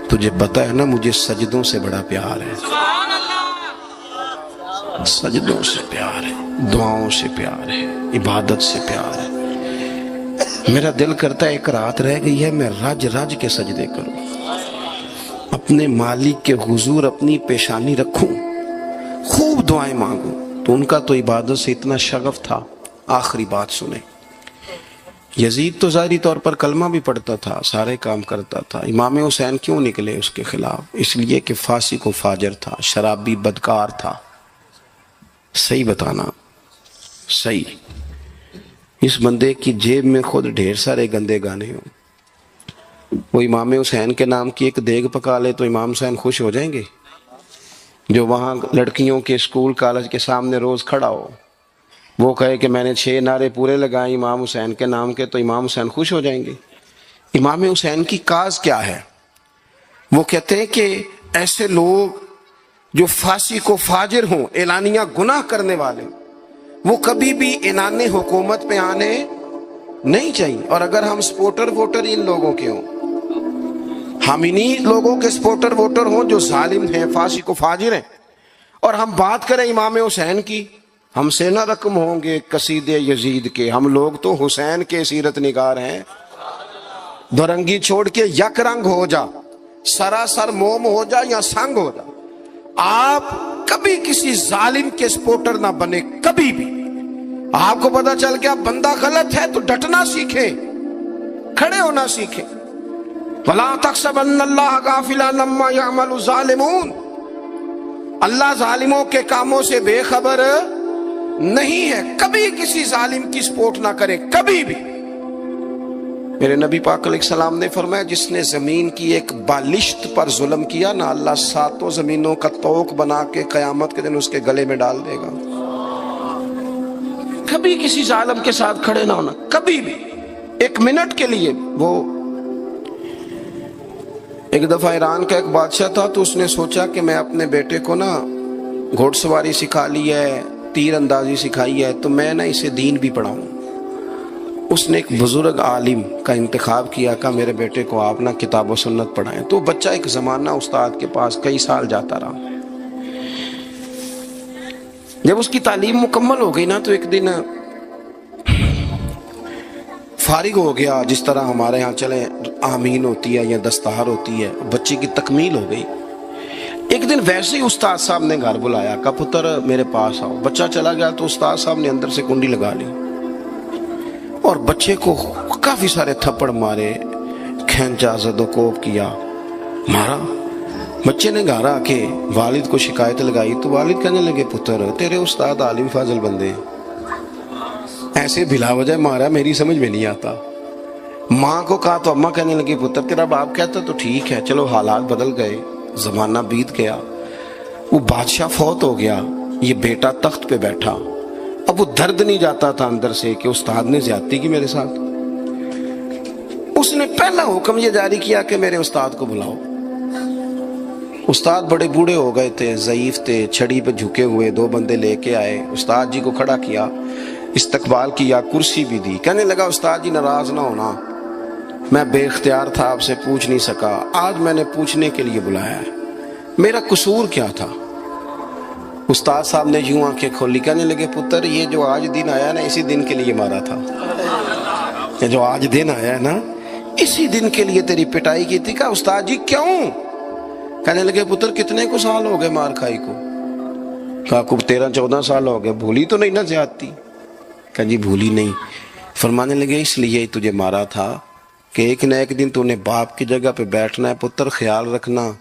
تجھے پتا ہے نا مجھے سجدوں سے بڑا پیار ہے، سجدوں سے پیار ہے، دعاؤں سے پیار ہے، عبادت سے پیار ہے۔ میرا دل کرتا ہے ایک رات رہ گئی ہے، میں رج رج کے سجدے کروں، اپنے مالک کے حضور اپنی پیشانی رکھوں، خوب دعائیں مانگوں۔ تو ان کا تو عبادت سے اتنا شغف تھا۔ آخری بات سنیں، یزید تو ظاہری طور پر کلمہ بھی پڑھتا تھا، سارے کام کرتا تھا، امام حسین کیوں نکلے اس کے خلاف؟ اس لیے کہ فاسق و فاجر تھا، شرابی بدکار تھا۔ صحیح بتانا، صحیح۔ اس بندے کی جیب میں خود ڈھیر سارے گندے گانے ہوں، وہ امام حسین کے نام کی ایک دیگ پکا لے تو امام حسین خوش ہو جائیں گے؟ جو وہاں لڑکیوں کے اسکول کالج کے سامنے روز کھڑا ہو، وہ کہے کہ میں نے 6 نعرے پورے لگائے امام حسین کے نام کے، تو امام حسین خوش ہو جائیں گے؟ امام حسین کی کاز کیا ہے؟ وہ کہتے ہیں کہ ایسے لوگ جو فاسق و فاجر ہوں، اعلانیہ گناہ کرنے والے، وہ کبھی بھی اعلان حکومت پہ آنے نہیں چاہیے۔ اور اگر ہم سپورٹر ووٹر ان لوگوں کے ہوں، ہم انہی لوگوں کے سپورٹر ووٹر ہوں جو ظالم ہیں، فاسق و فاجر ہیں، اور ہم بات کریں امام حسین کی، ہم سے نہ رقم ہوں گے قصید یزید کے، ہم لوگ تو حسین کے سیرت نگار ہیں۔ دورنگی چھوڑ کے یک رنگ ہو جا، سراسر موم ہو جا یا سنگ ہو جا، آپ کبھی کسی ظالم کے سپورٹر نہ بنے، کبھی بھی۔ آپ کو پتا چل گیا بندہ غلط ہے تو ڈٹنا سیکھیں، کھڑے ہونا سیکھیں۔ وَلَا تَحْسَبَنَّ اللَّهَ غَافِلًا عَمَّا يَعْمَلُ الظَّالِمُونَ، اللہ ظالموں کے کاموں سے بے خبر نہیں ہے۔ کبھی کسی ظالم کی سپورٹ نہ کرے، کبھی بھی۔ میرے نبی پاک علیہ السلام نے فرمایا، جس نے زمین کی ایک بالشت پر ظلم کیا نا، اللہ 7 زمینوں کا طوق بنا کے قیامت کے دن اس کے گلے میں ڈال دے گا۔ کبھی کسی ظالم کے ساتھ کھڑے نہ ہونا، کبھی بھی، ایک منٹ کے لیے۔ وہ ایک دفعہ ایران کا ایک بادشاہ تھا، تو اس نے سوچا کہ میں اپنے بیٹے کو نا گھوڑ سواری سکھا لی ہے، تیر اندازی سکھائی ہے، تو میں نا اسے دین بھی پڑھاؤں۔ اس نے ایک بزرگ عالم کا انتخاب کیا، کہ میرے بیٹے کو آپ نا کتاب و سنت پڑھائیں۔ تو بچہ ایک زمانہ استاد کے پاس کئی سال جاتا رہا۔ جب اس کی تعلیم مکمل ہو گئی نا، تو ایک دن فارغ ہو گیا، جس طرح ہمارے ہاں چلے آمین ہوتی ہے یا دستار ہوتی ہے، بچے کی تکمیل ہو گئی۔ ایک دن ویسے ہی استاد صاحب نے گھر بلایا، کہا پتر میرے پاس آؤ۔ بچہ چلا گیا تو استاد صاحب نے اندر سے کنڈی لگا لی اور بچے کو کافی سارے تھپڑ مارے، کھینچا، زد و کوب کیا، مارا۔ بچے نے گھر آ کے والد کو شکایت لگائی، تو والد کہنے لگے، پتر تیرے استاد عالم فاضل بندے ہیں، ایسے بلا وجہ مارا، میری سمجھ میں نہیں آتا۔ ماں کو کہا تو اماں کہنے لگی، پتر تیرا باپ کہتا تو ٹھیک ہے، چلو حالات بدل گئے، زمانہ بیت گیا، وہ بادشاہ فوت ہو گیا، یہ بیٹا تخت پہ بیٹھا۔ اب وہ درد نہیں جاتا تھا اندر سے کہ استاد نے زیادتی کی میرے ساتھ۔ اس نے پہلا حکم یہ جاری کیا کہ میرے استاد کو بلاؤ۔ استاد بڑے بوڑھے ہو گئے تھے، ضعیف تھے، چھڑی پہ جھکے ہوئے، 2 بندے لے کے آئے، استاد جی کو کھڑا کیا، استقبال کیا، کرسی بھی دی۔ کہنے لگا، استاد جی ناراض نہ ہونا، میں بے اختیار تھا، آپ سے پوچھ نہیں سکا، آج میں نے پوچھنے کے لیے بلایا ہے، میرا قصور کیا تھا؟ استاد صاحب نے یوں آنکھیں کھولی، کہنے لگے پتر یہ جو آج دن آیا نا اسی دن کے لیے مارا تھا، یہ جو آج دن آیا ہے نا اسی دن کے لیے تیری پٹائی کی تھی۔ کہا استاد جی کیوں؟ کہنے لگے پتر کتنے کو سال ہو گئے مار کھائی کو؟ کہا کو 13-14 سال ہو گئے، بھولی تو نہیں نا زیادتی؟ کہا جی بھولی نہیں۔ فرمانے لگے اس لیے تجھے مارا تھا کہ ایک نہ ایک دن تو نے باپ کی جگہ پہ بیٹھنا ہے، پتر خیال رکھنا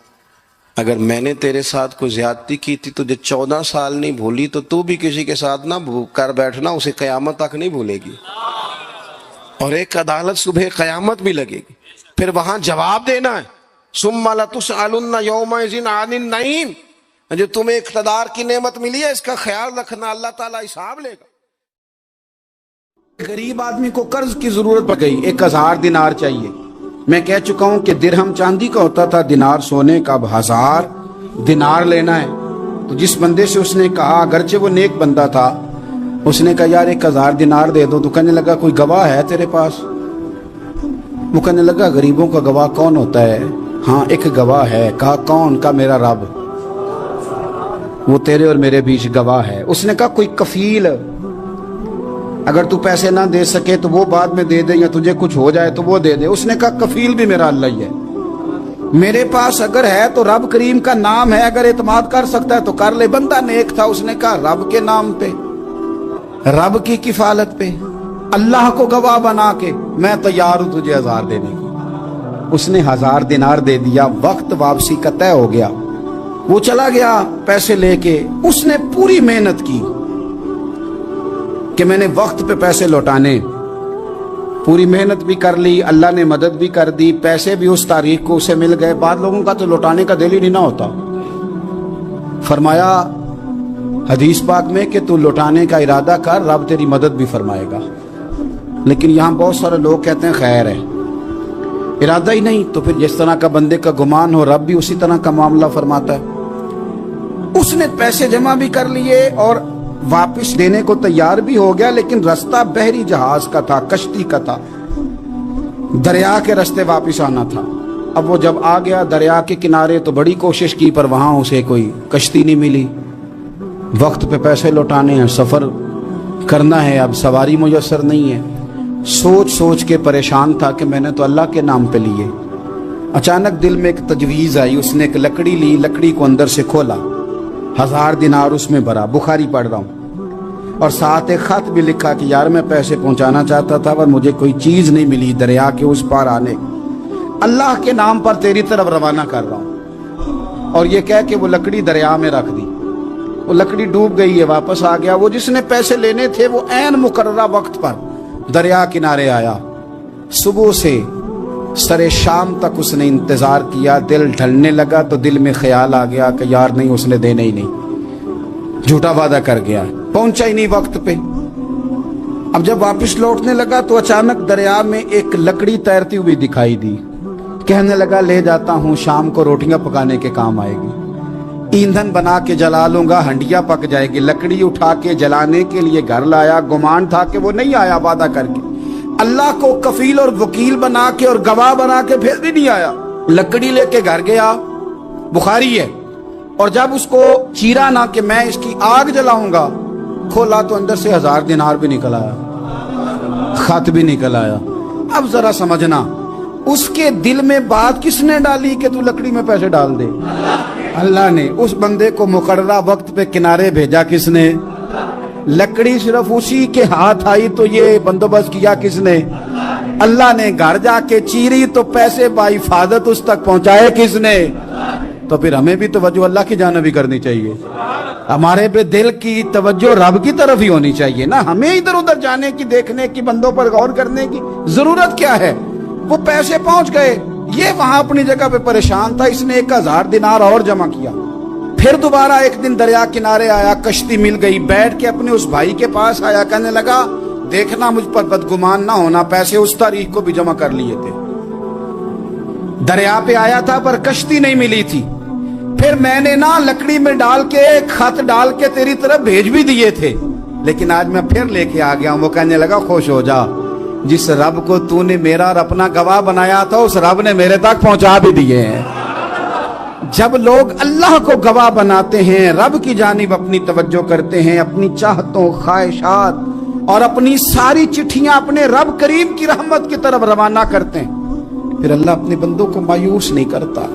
اگر میں نے تیرے ساتھ کوئی زیادتی کی تھی تجھے 14 سال نہیں بھولی تو بھی کسی کے ساتھ نہ کر بیٹھنا، اسے قیامت تک نہیں بھولے گی، اور ایک عدالت صبح قیامت بھی لگے گی، پھر وہاں جواب دینا ہے ثم لتسألن یومئذ عن النعیم۔ جو تمہیں اقتدار کی نعمت ملی ہے اس کا خیال رکھنا، اللہ تعالیٰ حساب لے گا۔ غریب آدمی کو قرض کی ضرورت پڑ گئی، 1000 دینار چاہیے۔ میں کہہ چکا ہوں کہ درہم چاندی کا ہوتا تھا، دینار سونے کا، اب 1000 دینار لینا ہے۔ تو جس بندے سے اس نے کہا، اگرچہ وہ نیک بندہ تھا، اس نے کہا یار 1000 دینار دے دو، تو کہنے لگا کوئی گواہ ہے تیرے پاس؟ وہ کہنے لگا غریبوں کا گواہ کون ہوتا ہے؟ ہاں ایک گواہ ہے۔ کہا کون؟ کا میرا رب، وہ تیرے اور میرے بیچ گواہ ہے۔ اس نے کہا کوئی کفیل، اگر تو پیسے نہ دے سکے تو وہ بعد میں دے دے، یا تجھے کچھ ہو جائے تو وہ دے دے۔ اس نے کہا کفیل بھی میرا اللہ ہی ہے، میرے پاس اگر ہے تو رب کریم کا نام ہے، اگر اعتماد کر سکتا ہے تو کر لے۔ بندہ نیک تھا، اس نے کہا رب کے نام پہ، رب کی کفالت پہ، اللہ کو گواہ بنا کے میں تیار ہوں تجھے 1000 دینے کو۔ اس نے 1000 دینار دے دیا، وقت واپسی کا طے ہو گیا، وہ چلا گیا پیسے لے کے۔ اس نے پوری محنت کی کہ میں نے وقت پہ پیسے لوٹانے، پوری محنت بھی کر لی، اللہ نے مدد بھی کر دی، پیسے بھی اس تاریخ کو اسے مل گئے۔ بعض لوگوں کا تو لوٹانے کا دل ہی نہیں نہ ہوتا۔ فرمایا حدیث پاک میں کہ تو لوٹانے کا ارادہ کر، رب تیری مدد بھی فرمائے گا۔ لیکن یہاں بہت سارے لوگ کہتے ہیں خیر ہے، ارادہ ہی نہیں، تو پھر جس طرح کا بندے کا گمان ہو رب بھی اسی طرح کا معاملہ فرماتا ہے۔ اس نے پیسے جمع بھی کر لیے اور واپس دینے کو تیار بھی ہو گیا، لیکن رستہ بحری جہاز کا تھا، کشتی کا تھا، دریا کے رستے واپس آنا تھا۔ اب وہ جب آ گیا دریا کے کنارے تو بڑی کوشش کی، پر وہاں اسے کوئی کشتی نہیں ملی۔ وقت پہ پیسے لوٹانے ہیں، سفر کرنا ہے، اب سواری میسر نہیں ہے۔ سوچ سوچ کے پریشان تھا کہ میں نے تو اللہ کے نام پہ لیے۔ اچانک دل میں ایک تجویز آئی، اس نے ایک لکڑی لی، لکڑی کو اندر سے کھولا، 1000 دینار اس میں بھرا، بخاری پڑھ رہا ہوں، اور ساتھ ایک خط بھی لکھا کہ یار میں پیسے پہنچانا چاہتا تھا پر مجھے کوئی چیز نہیں ملی دریا کے اس پار آنے، اللہ کے نام پر تیری طرف روانہ کر رہا ہوں۔ اور یہ کہہ کہ وہ لکڑی دریا میں رکھ دی، وہ لکڑی ڈوب گئی ہے، واپس آ گیا۔ وہ جس نے پیسے لینے تھے وہ عین مقررہ وقت پر دریا کنارے آیا۔ صبح سے سر شام تک اس نے انتظار کیا، دل ڈھلنے لگا تو دل میں خیال آ گیا کہ یار نہیں، اس نے دینے ہی نہیں، جھوٹا وعدہ کر گیا، پہنچا ہی نہیں وقت پہ۔ اب جب واپس لوٹنے لگا تو اچانک دریا میں ایک لکڑی تیرتی ہوئی دکھائی دی، کہنے لگا لے جاتا ہوں، شام کو روٹیاں پکانے کے کام آئے گی، ایندھن بنا کے جلا لوں گا، ہنڈیا پک جائے گی۔ لکڑی اٹھا کے جلانے کے لیے گھر لایا، گمان تھا کہ وہ نہیں آیا وعدہ کر کے، اللہ کو کفیل اور وکیل بنا کے اور گواہ بنا کے پھر بھی نہیں آیا۔ لکڑی لے کے گھر گیا، بخاری ہے، اور جب اس کو چیرا نہ کہ میں اس کی آگ جلاؤں گا، کھولا تو اندر سے 1000 دینار بھی نکل آیا، خط بھی نکل آیا۔ اب ذرا سمجھنا، اس کے دل میں بات کس نے ڈالی کہ تو لکڑی میں پیسے ڈال دے؟ اللہ نے۔ اس بندے کو مقررہ وقت پہ کنارے بھیجا کس نے؟ لکڑی صرف اسی کے ہاتھ آئی تو یہ بندوبست کیا کس نے؟ اللہ نے۔ گھر جا کے چیری تو پیسے بائی حفاظت اس تک پہنچائے کس نے؟ تو پھر ہمیں بھی توجہ اللہ کی جانب بھی کرنی چاہیے، ہمارے پہ دل کی توجہ رب کی طرف ہی ہونی چاہیے نا، ہمیں ادھر ادھر جانے کی، دیکھنے کی، بندوں پر غور کرنے کی ضرورت کیا ہے؟ وہ پیسے پہنچ گئے، یہ وہاں اپنی جگہ پہ پریشان تھا، اس نے 1000 دینار اور جمع کیا۔ پھر دوبارہ ایک دن دریا کنارے آیا، کشتی مل گئی، بیٹھ کے اپنے اس بھائی کے پاس آیا، کہنے لگا دیکھنا مجھ پر بدگمان نہ ہونا، پیسے اس تاریخ کو بھی جمع کر لیے تھے، دریا پہ آیا تھا پر کشتی نہیں ملی تھی، پھر میں نے نا لکڑی میں ڈال کے خط ڈال کے تیری طرف بھیج بھی دیے تھے، لیکن آج میں پھر لے کے آ گیا ہوں۔ وہ کہنے لگا خوش ہو جا، جس رب کو تو نے میرا اور اپنا گواہ بنایا تھا اس رب نے میرے تک پہنچا بھی دیے ہیں۔ جب لوگ اللہ کو گواہ بناتے ہیں، رب کی جانب اپنی توجہ کرتے ہیں، اپنی چاہتوں، خواہشات اور اپنی ساری چٹھیاں اپنے رب کریم کی رحمت کی طرف روانہ کرتے ہیں، پھر اللہ اپنے بندوں کو مایوس نہیں کرتا،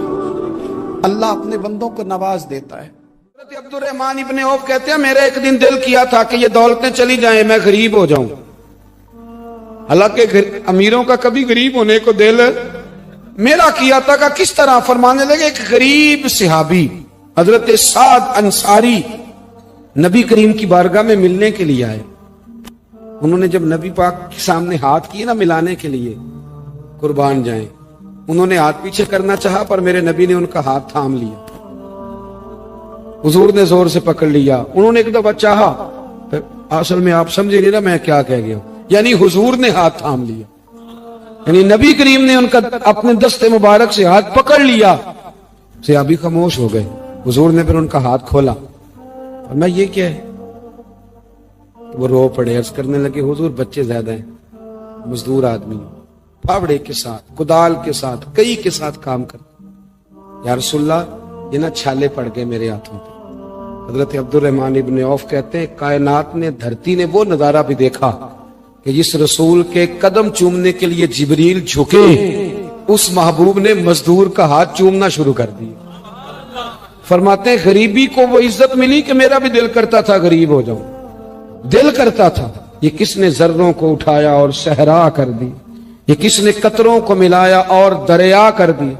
اللہ اپنے بندوں کو نواز دیتا ہے۔ حضرت عبد الرحمن ابن عوف کہتے ہیں میرا ایک دن دل کیا تھا کہ یہ دولتیں چلی جائیں، میں غریب ہو جاؤں۔ حالانکہ امیروں کا کبھی غریب ہونے کو دل میرا کیا تھا کہ کس طرح؟ فرمانے لگے ایک غریب صحابی حضرت سعد انصاری نبی کریم کی بارگاہ میں ملنے کے لیے آئے۔ انہوں نے جب نبی پاک کے سامنے ہاتھ کیے نا ملانے کے لیے، قربان جائیں، انہوں نے ہاتھ پیچھے کرنا چاہا پر میرے نبی نے ان کا ہاتھ تھام لیا، حضور نے زور سے پکڑ لیا۔ انہوں نے ایک دفعہ چاہا، پھر اصل میں آپ سمجھے نہیں نا میں کیا کہہ گیا ہوں، یعنی حضور نے ہاتھ تھام لیا، یعنی نبی کریم نے ان کا اپنے دست مبارک سے ہاتھ پکڑ لیا۔ صحابی خاموش ہو گئے، حضور نے پھر ان کا ہاتھ کھولا، اور میں یہ کیا ہے؟ وہ رو پڑے، عرض کرنے لگے حضور بچے زیادہ ہیں، مزدور آدمی، پھاوڑے کے ساتھ، کدال کے ساتھ، کئی کے ساتھ کام کرتے، یا رسول اللہ یہ نہ چھالے پڑ گئے میرے ہاتھوں پہ۔ حضرت عبد الرحمن ابن عوف کہتے ہیں کائنات نے، دھرتی نے وہ نظارہ بھی دیکھا کہ جس رسول کے قدم چومنے کے لیے جبریل جھکے، اس محبوب نے مزدور کا ہاتھ چومنا شروع کر دیا۔ فرماتے ہیں غریبی کو وہ عزت ملی کہ میرا بھی دل کرتا تھا غریب ہو جاؤں، دل کرتا تھا۔ یہ کس نے ذروں کو اٹھایا اور صحرا کر دی، یہ کس نے قطروں کو ملایا اور دریا کر دی،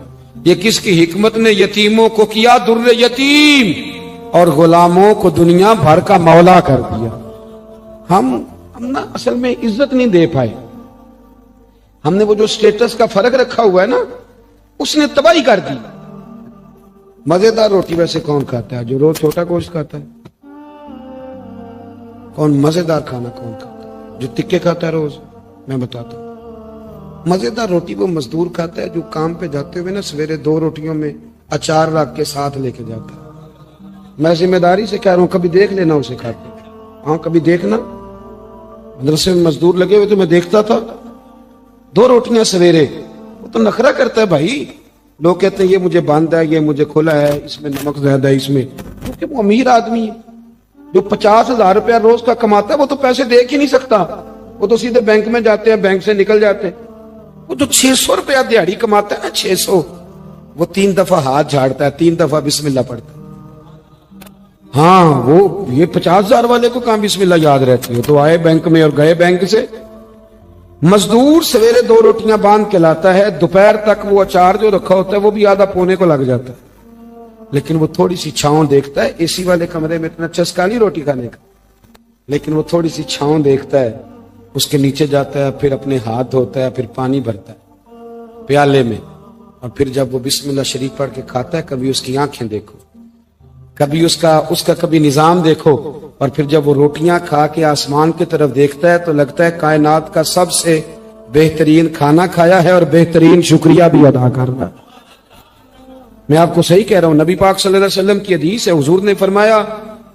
یہ کس کی حکمت نے یتیموں کو کیا در یتیم اور غلاموں کو دنیا بھر کا مولا کر دیا۔ ہم نا اصل میں عزت نہیں دے پائے، ہم نے وہ جو سٹیٹس کا فرق رکھا ہوا ہے نا، اس نے تباہی کر دی۔ مزیدار روٹی ویسے کون کھاتا ہے؟ جو روز چھوٹا گوشت کھاتا ہے؟ کون مزیدار کھانا کون کھاتا ہے؟ جو تکے کھاتا ہے روز؟ میں بتاتا ہوں، مزیدار روٹی وہ مزدور کھاتا ہے جو کام پہ جاتے ہوئے نا سویرے 2 روٹیوں میں اچار رکھ کے ساتھ لے کے جاتا ہے۔ میں ذمہ داری سے کہہ رہا ہوں، کبھی دیکھ لینا اسے کھاتے، ہاں کبھی دیکھنا، مدرسے میں مزدور لگے ہوئے تو میں دیکھتا تھا 2 روٹیاں سویرے، وہ تو نخرہ کرتا ہے بھائی، لوگ کہتے ہیں یہ مجھے بند ہے، یہ مجھے کھلا ہے، اس میں نمک زیادہ ہے، اس میں، کیونکہ وہ امیر آدمی ہے جو 50,000 روپیہ روز کا کماتا ہے، وہ تو پیسے دیکھ ہی نہیں سکتا، وہ تو سیدھے بینک میں جاتے ہیں، بینک سے نکل جاتے ہیں۔ وہ تو 600 روپیہ دیہڑی کماتا ہے نا، 600، وہ 3 دفعہ ہاتھ جھاڑتا ہے، 3 دفعہ بسم اللہ پڑھتا ہے۔ ہاں وہ یہ 50,000 والے کو کہاں بسم اللہ یاد رہتی ہے؟ تو آئے بینک میں اور گئے بینک سے۔ مزدور سویرے 2 روٹیاں باندھ کے لاتا ہے، دوپہر تک وہ اچار جو رکھا ہوتا ہے وہ بھی آدھا پونے کو لگ جاتا ہے، لیکن وہ تھوڑی سی چھاؤں دیکھتا ہے۔ اے سی والے کمرے میں اتنا چسکا نہیں روٹی کھانے کا، لیکن وہ تھوڑی سی چھاؤں دیکھتا ہے، اس کے نیچے جاتا ہے، پھر اپنے ہاتھ دھوتا ہے، پھر پانی بھرتا ہے پیالے میں، اور پھر جب وہ بسم اللہ شریف پڑھ کے کھاتا ہے، کبھی اس کی آنکھیں دیکھو، کبھی اس کا کبھی نظام دیکھو، اور پھر جب وہ روٹیاں کھا کے آسمان کی طرف دیکھتا ہے تو لگتا ہے کائنات کا سب سے بہترین کھانا کھایا ہے اور بہترین شکریہ بھی ادا کر رہا ہے۔ میں آپ کو صحیح کہہ رہا ہوں، نبی پاک صلی اللہ علیہ وسلم کی حدیث ہے، حضور نے فرمایا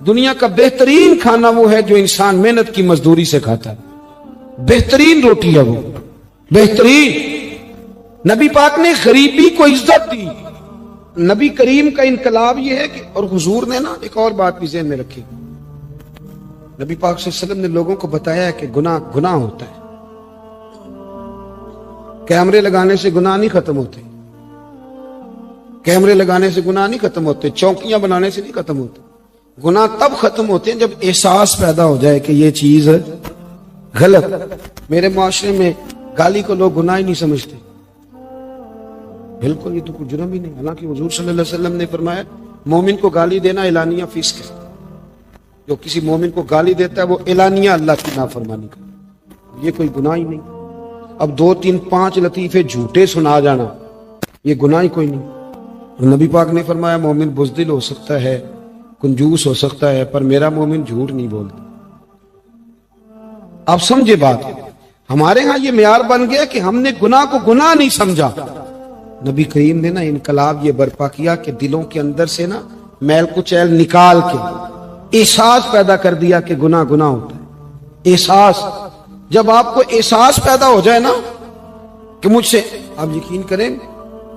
دنیا کا بہترین کھانا وہ ہے جو انسان محنت کی مزدوری سے کھاتا ہے، بہترین روٹی ہے وہ، بہترین۔ نبی پاک نے غریبی کو عزت دی۔ نبی کریم کا انقلاب یہ ہے کہ، اور حضور نے نا ایک اور بات بھی ذہن میں رکھی، نبی پاک صلی اللہ علیہ وسلم نے لوگوں کو بتایا ہے کہ گناہ ہوتا ہے، کیمرے لگانے سے گناہ نہیں ختم ہوتے، کیمرے لگانے سے گناہ نہیں ختم ہوتے، چوکیاں بنانے سے نہیں ختم ہوتے، گناہ تب ختم ہوتے ہیں جب احساس پیدا ہو جائے کہ یہ چیز غلط۔ میرے معاشرے میں گالی کو لوگ گناہ ہی نہیں سمجھتے، بالکل یہ تو کوئی جرم ہی نہیں، حالانکہ حضور صلی اللہ علیہ وسلم نے فرمایا مومن کو گالی دینا اعلانیہ فسق ہے، جو کسی مومن کو گالی دیتا ہے وہ اعلانیہ اللہ کی نافرمانی کرتا ہے، یہ کوئی گناہ ہی نہیں۔ اب 2 3 5 لطیفے جھوٹے سنا جانا یہ گناہ ہی کوئی نہیں۔ اور نبی پاک نے فرمایا مومن بزدل ہو سکتا ہے، کنجوس ہو سکتا ہے، پر میرا مومن جھوٹ نہیں بولتا۔ آپ سمجھے بات، ہمارے ہاں یہ معیار بن گیا کہ ہم نے گناہ کو گناہ نہیں سمجھا۔ نبی کریم نے نا انقلاب یہ برپا کیا کہ دلوں کے اندر سے نا میل کچیل نکال کے احساس پیدا کر دیا کہ گناہ ہوتا ہے۔ احساس، جب آپ کو احساس پیدا ہو جائے نا کہ مجھ سے، آپ یقین کریں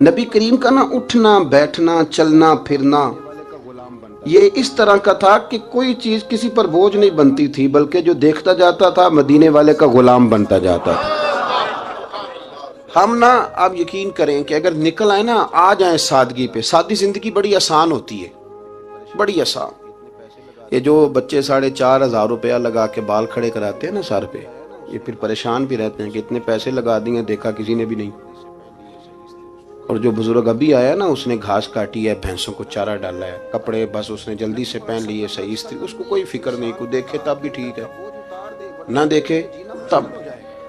نبی کریم کا نا اٹھنا بیٹھنا چلنا پھرنا یہ اس طرح کا تھا کہ کوئی چیز کسی پر بوجھ نہیں بنتی تھی، بلکہ جو دیکھتا جاتا تھا مدینے والے کا غلام بنتا جاتا تھا۔ ہم نا آپ یقین کریں کہ اگر نکل آئے نا، آ جائیں سادگی پہ، سادی زندگی بڑی آسان ہوتی ہے، بڑی آسان۔ یہ جو بچے 4,500 روپیہ لگا کے بال کھڑے کراتے ہیں نا سر پہ، یہ پھر پریشان بھی رہتے ہیں کہ اتنے پیسے لگا دیے دیکھا کسی نے بھی نہیں۔ اور جو بزرگ ابھی آیا نا، اس نے گھاس کاٹی ہے، بھینسوں کو چارہ ڈالا ہے، کپڑے بس اس نے جلدی سے پہن لیے صحیح، اس کو کوئی فکر نہیں، کوئی دیکھے تب بھی ٹھیک ہے، نہ دیکھے تب۔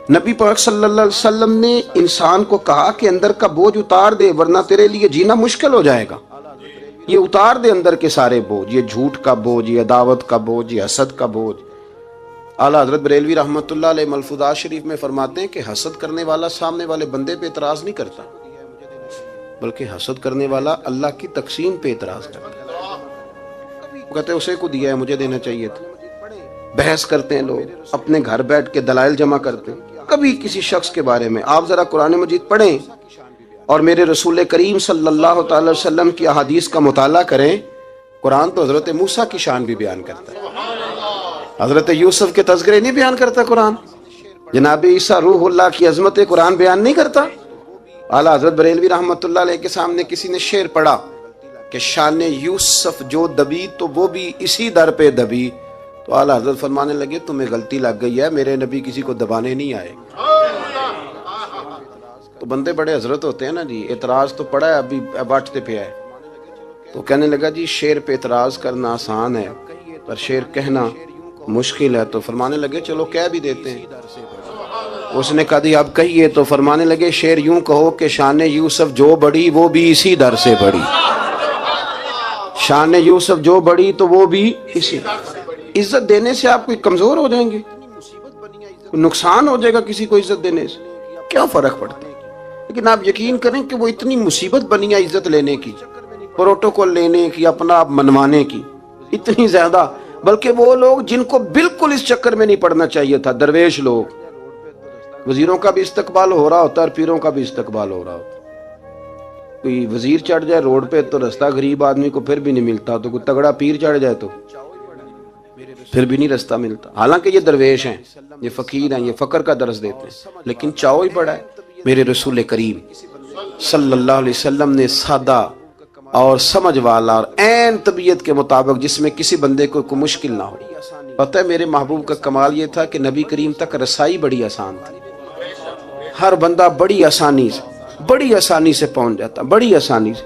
نبی پاک صلی اللہ علیہ وسلم نے انسان کو کہا کہ اندر کا بوجھ اتار دے ورنہ تیرے لیے جینا مشکل ہو جائے گا۔ یہ اتار دے اندر کے سارے بوجھ، یہ جھوٹ کا بوجھ، یہ عداوت کا بوجھ، یہ حسد کا بوجھ۔ اعلیٰ حضرت بریلوی رحمۃ اللہ علیہ ملفوظات شریف میں فرماتے ہیں کہ حسد کرنے والا سامنے والے بندے پہ اعتراض نہیں کرتا، بلکہ حسد کرنے والا اللہ کی تقسیم پہ اعتراض کرتا ہے۔ وہ کہتے ہیں اسے کو دیا ہے مجھے دینا چاہیے تھا۔ بحث کرتے ہیں لوگ، اپنے گھر بیٹھ کے دلائل جمع کرتے ہیں۔ کبھی کسی شخص کے بارے میں آپ ذرا قرآن مجید پڑھیں اور میرے رسول کریم صلی اللہ تعالی وسلم کی احادیث کا مطالعہ کریں۔ قرآن تو حضرت موسیٰ کی شان بھی بیان کرتا ہے، حضرت یوسف کے تذکرے نہیں بیان کرتا قرآن، جناب عیسیٰ روح اللہ کی عظمت قرآن بیان نہیں کرتا۔ اعلیٰ حضرت بریلوی رحمۃ اللہ علیہ کے سامنے کسی نے شعر پڑھا کہ شان یوسف جو دبی تو وہ بھی اسی در پہ دبی، تو اعلیٰ حضرت فرمانے لگے تمہیں غلطی لگ گئی ہے، میرے نبی کسی کو دبانے نہیں آئے۔ تو بندے بڑے حضرت ہوتے ہیں نا جی، اعتراض تو پڑا ہے ابھی باٹتے پہ ہے، تو کہنے لگا جی شعر پہ اعتراض کرنا آسان ہے پر شعر کہنا مشکل ہے، تو فرمانے لگے چلو کہہ بھی دیتے ہیں۔ اس نے کہا دی اب کہیے، تو فرمانے لگے شعر یوں کہو کہ شان یوسف جو بڑی وہ بھی اسی در سے بڑی، شان یوسف جو بڑی تو وہ بھی اسی۔ عزت دینے سے آپ کوئی کمزور ہو جائیں گے؟ کوئی نقصان ہو جائے گا کسی کو عزت دینے سے؟ کیا فرق پڑتا ہے؟ لیکن آپ یقین کریں کہ وہ اتنی مصیبت بنی ہے عزت لینے کی، پروٹوکول لینے کی، اپنا آپ منوانے کی، اتنی زیادہ، بلکہ وہ لوگ جن کو بالکل اس چکر میں نہیں پڑنا چاہیے تھا، درویش لوگ، وزیروں کا بھی استقبال ہو رہا ہوتا ہے اور پیروں کا بھی استقبال ہو رہا ہوتا ہے۔ کوئی وزیر چڑھ جائے روڈ پہ تو رستہ غریب آدمی کو پھر بھی نہیں ملتا، تو کوئی تگڑا پیر چڑھ جائے تو پھر بھی نہیں رستہ ملتا، حالانکہ یہ درویش ہیں، یہ فقیر ہیں، یہ فقر کا درس دیتے ہیں، لیکن چاؤ ہی بڑا ہے۔ میرے رسول کریم صلی اللہ علیہ وسلم نے سادہ اور سمجھ والا اور عین طبیعت کے مطابق جس میں کسی بندے کو کوئی مشکل نہ ہو۔ پتہ ہے میرے محبوب کا کمال یہ تھا کہ نبی کریم تک رسائی بڑی آسان تھی، ہر بندہ بڑی آسانی سے پہنچ جاتا، بڑی آسانی سے۔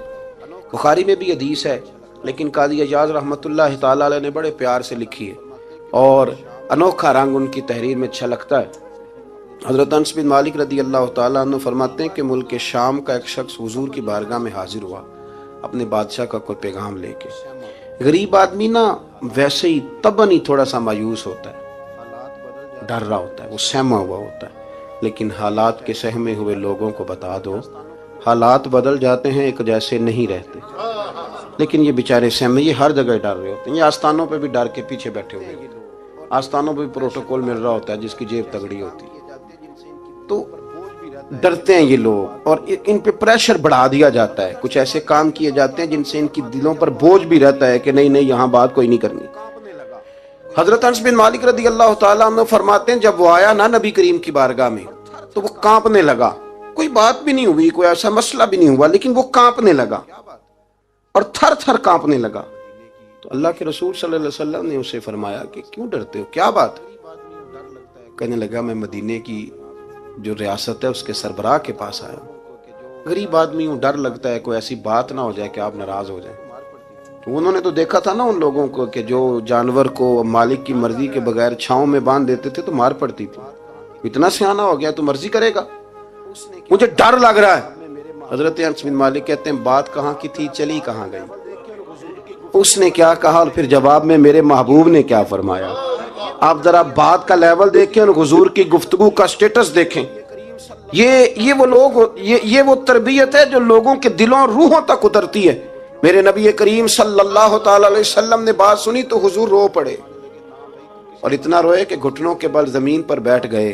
بخاری میں بھی حدیث ہے، لیکن قاضی اعجاز رحمۃ اللہ تعالی علیہ نے بڑے پیار سے لکھی ہے اور انوکھا رنگ ان کی تحریر میں چھلکتا ہے۔ حضرت انس بن مالک رضی اللہ تعالیٰ عنہ فرماتے ہیں کہ ملک شام کا ایک شخص حضور کی بارگاہ میں حاضر ہوا اپنے بادشاہ کا کوئی پیغام لے کے۔ غریب آدمی نا ویسے ہی طبعاً ہی تھوڑا سا مایوس ہوتا ہے، ڈر رہا ہوتا ہے، وہ سہما ہوا ہوتا ہے، لیکن حالات کے سہمے ہوئے لوگوں کو بتا دو حالات بدل جاتے ہیں، ایک جیسے نہیں رہتے۔ لیکن یہ بیچارے سہمے، یہ ہر جگہ ڈر رہے ہوتے ہیں، یہ آستانوں پہ بھی ڈر کے پیچھے بیٹھے ہوئے ہوتے ہیں، آستانوں پہ بھی پروٹوکول مل رہا ہوتا ہے جس کی جیب تگڑی ہوتی ہے، تو ڈرتے ہیں یہ لوگ اور ان پہ پریشر بڑھا دیا جاتا ہے، کچھ ایسے کام کیے جاتے ہیں جن سے ان کی دلوں پر بوجھ بھی رہتا ہے کہ نہیں یہاں بات کوئی نہیں کرنی۔ حضرت انس بن مالک رضی اللہ تعالیٰ عنہ فرماتے ہیں جب وہ آیا نا نبی کریم کی بارگاہ میں تو وہ کانپنے لگا، کوئی بات بھی نہیں ہوئی، کوئی ایسا مسئلہ بھی نہیں ہوا، لیکن وہ کانپنے لگا اور تھر تھر کانپنے لگا۔ تو اللہ کے رسول صلی اللہ علیہ وسلم نے اسے فرمایا کہ کیوں ڈرتے ہو، کیا بات؟ کہنے لگا میں مدینے کی جو ریاست ہے اس کے سربراہ کے پاس آیا ہوں، غریب آدمی ہوں، ڈر لگتا ہے کوئی ایسی بات نہ ہو جائے کہ آپ ناراض ہو جائیں۔ تو انہوں نے تو دیکھا تھا نا ان لوگوں کو کہ جو جانور کو مالک کی مرضی کے بغیر چھاؤں میں باندھ دیتے تھے تو مار پڑتی تھی، اتنا سیانہ ہو گیا تو مرضی کرے گا، مجھے ڈر لگ رہا ہے۔ حضرت انس بن مالک کہتے ہیں بات کہاں کی تھی، چلی کہاں گئی؟ اس نے کیا کہا اور پھر جواب میں میرے محبوب نے کیا فرمایا؟ آپ ذرا بات کا لیول دیکھیں اور حضور کی گفتگو کا سٹیٹس دیکھیں۔ یہ وہ لوگ، یہ وہ تربیت ہے جو لوگوں کے دلوں روحوں تک اترتی ہے۔ میرے نبی کریم صلی اللہ تعالی علیہ وسلم نے بات سنی تو حضور رو پڑے، اور اتنا روئے کہ گھٹنوں کے بل زمین پر بیٹھ گئے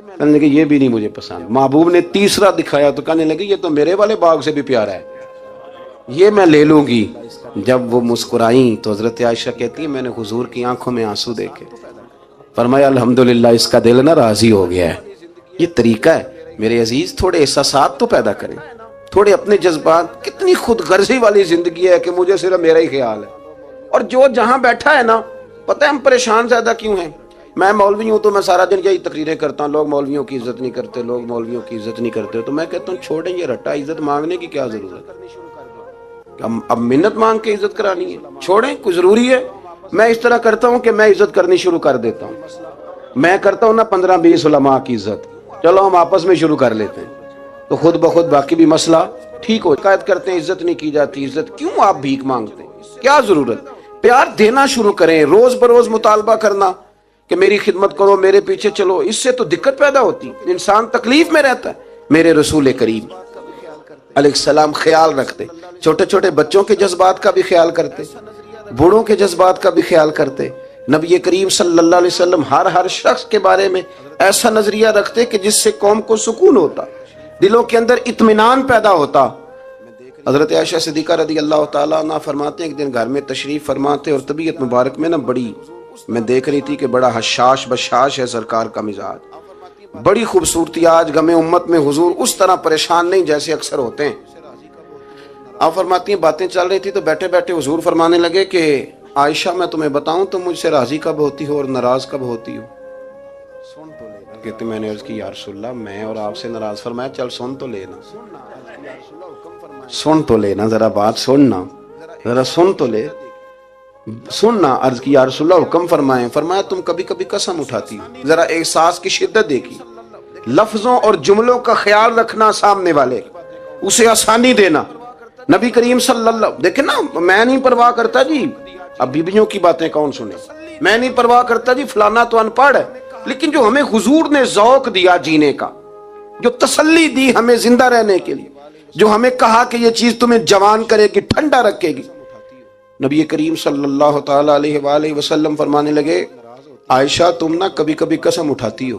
کہنے لگے یہ بھی نہیں مجھے پسند. محبوب نے تیسرا دکھایا تو کہنے لگے یہ تو میرے والے باغ سے بھی پیارا ہے, یہ میں لے لوں گی. جب وہ مسکرائیں تو حضرت عائشہ کہتی ہے میں نے حضور کی آنکھوں میں آنسو دیکھے, فرمایا الحمدللہ اس کا دل نہ راضی ہو گیا ہے. یہ طریقہ ہے میرے عزیز, تھوڑے احساسات تو پیدا کریں, تھوڑے اپنے جذبات. کتنی خود غرضی والی زندگی ہے کہ مجھے صرف میرا ہی خیال ہے, اور جو جہاں بیٹھا ہے نا, پتہ ہے ہم پریشان زیادہ کیوں ہیں. میں مولوی ہوں تو میں سارا دن یہی تقریریں کرتا ہوں, لوگ مولویوں کی عزت نہیں کرتے, لوگ مولویوں کی عزت نہیں کرتے. تو میں کہتا ہوں چھوڑیں یہ رٹا, عزت مانگنے کی کیا ضرورت ہے, اب منت مانگ کے عزت کرانی ہے, چھوڑیں, کوئی ضروری ہے. میں اس طرح کرتا ہوں کہ میں عزت کرنی شروع کر دیتا ہوں. میں کرتا ہوں نا 15-20 علماء کی عزت, چلو ہم آپس میں شروع کر لیتے ہیں, تو خود بخود باقی بھی مسئلہ ٹھیک ہو. قائد کرتے ہیں عزت نہیں کی جاتی, عزت کیوں آپ بھیک مانگتے ہیں, کیا ضرورت. پیار دینا شروع کریں, روز بروز مطالبہ کرنا کہ میری خدمت کرو, میرے پیچھے چلو, اس سے تو دقت پیدا ہوتی, انسان تکلیف میں رہتا ہے. میرے رسول کریم علیہ السلام خیال رکھتے, چھوٹے چھوٹے بچوں کے جذبات کا بھی خیال کرتے, بوڑھوں کے جذبات کا بھی خیال کرتے. نبی کریم صلی اللہ علیہ وسلم ہر شخص کے بارے میں ایسا نظریہ رکھتے کہ جس سے قوم کو سکون ہوتا, دلوں کے اندر اطمینان پیدا ہوتا. حضرت عائشہ صدیقہ رضی اللہ تعالیٰ عنہ فرماتے ہیں ایک دن گھر میں تشریف فرماتے, اور طبیعت مبارک میں نا بڑی, میں دیکھ رہی تھی کہ بڑا حشاش بشاش ہے سرکار کا مزاج, بڑی خوبصورتی. آج غم امت میں حضور اس طرح پریشان نہیں جیسے اکثر ہوتے ہیں. آپ فرماتی ہیں باتیں چل رہی تھی تو بیٹھے بیٹھے حضور فرمانے لگے کہ عائشہ میں تمہیں بتاؤں تو مجھ سے راضی کب ہوتی ہو اور ناراض کب ہوتی ہو. کہتے میں نے عرض کی یا رسول اللہ میں اور آپ سے ناراض. فرمایا چل سن تو لینا, سن تو لینا, ذرا بات سننا, ذرا سن تو لے, سننا. عرض کی یا رسول اللہ حکم فرمائیں. فرمایا تم کبھی کبھی قسم اٹھاتی ہو, ذرا احساس کی شدت دیکھی, لفظوں اور جملوں کا خیال رکھنا, سامنے والے اسے آسانی دینا. نبی کریم صلی اللہ, دیکھیں نا, میں نہیں پرواہ کرتا جی, اب بیویوں کی باتیں کون سنے, میں نہیں پرواہ کرتا جی فلانا تو ان پڑھ ہے, لیکن جو ہمیں حضور نے ذوق دیا جینے کا, جو تسلی دی ہمیں زندہ رہنے کے لیے, جو ہمیں کہا کہ یہ چیز تمہیں جوان کرے گی, ٹھنڈا رکھے گی. نبی کریم صلی اللہ تعالی علیہ وآلہ وسلم فرمانے لگے عائشہ تم نا کبھی کبھی قسم اٹھاتی ہو.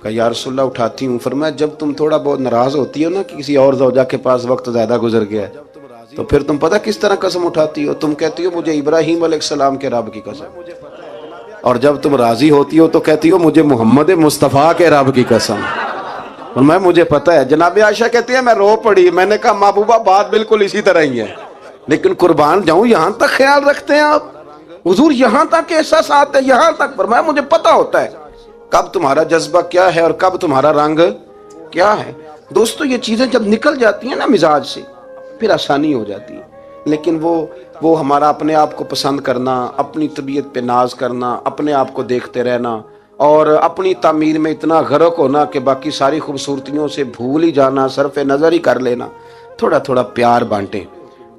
کہا یا رسول اللہ اٹھاتی ہوں. فرمایا جب تم تھوڑا بہت ناراض ہوتی ہو نا کہ کسی اور زوجہ کے پاس وقت زیادہ گزر گیا ہے, تو پھر تم پتہ کس طرح قسم اٹھاتی ہو, تم کہتی ہو مجھے ابراہیم علیہ السلام کے رب کی قسم, اور جب تم راضی ہوتی ہو تو کہتی ہو مجھے محمد مصطفیٰ کے رب کی قسم. اور میں مجھے پتہ ہے. جناب عائشہ کہتی ہے میں رو پڑی, میں نے کہا محبوبہ بات بالکل اسی طرح ہی ہے, لیکن قربان جاؤں یہاں تک خیال رکھتے ہیں آپ, حضور یہاں تک احساسات ہے, یہاں تک. فرمایا مجھے پتہ ہوتا ہے کب تمہارا جذبہ کیا ہے اور کب تمہارا رنگ کیا ہے. دوستو یہ چیزیں جب نکل جاتی ہیں نا مزاج سے, پھر آسانی ہو جاتی ہے. لیکن وہ ہمارا اپنے آپ کو پسند کرنا, اپنی طبیعت پہ ناز کرنا, اپنے آپ کو دیکھتے رہنا, اور اپنی تعمیر میں اتنا غرق ہونا کہ باقی ساری خوبصورتیوں سے بھول ہی جانا, صرف نظر ہی کر لینا. تھوڑا تھوڑا پیار بانٹیں.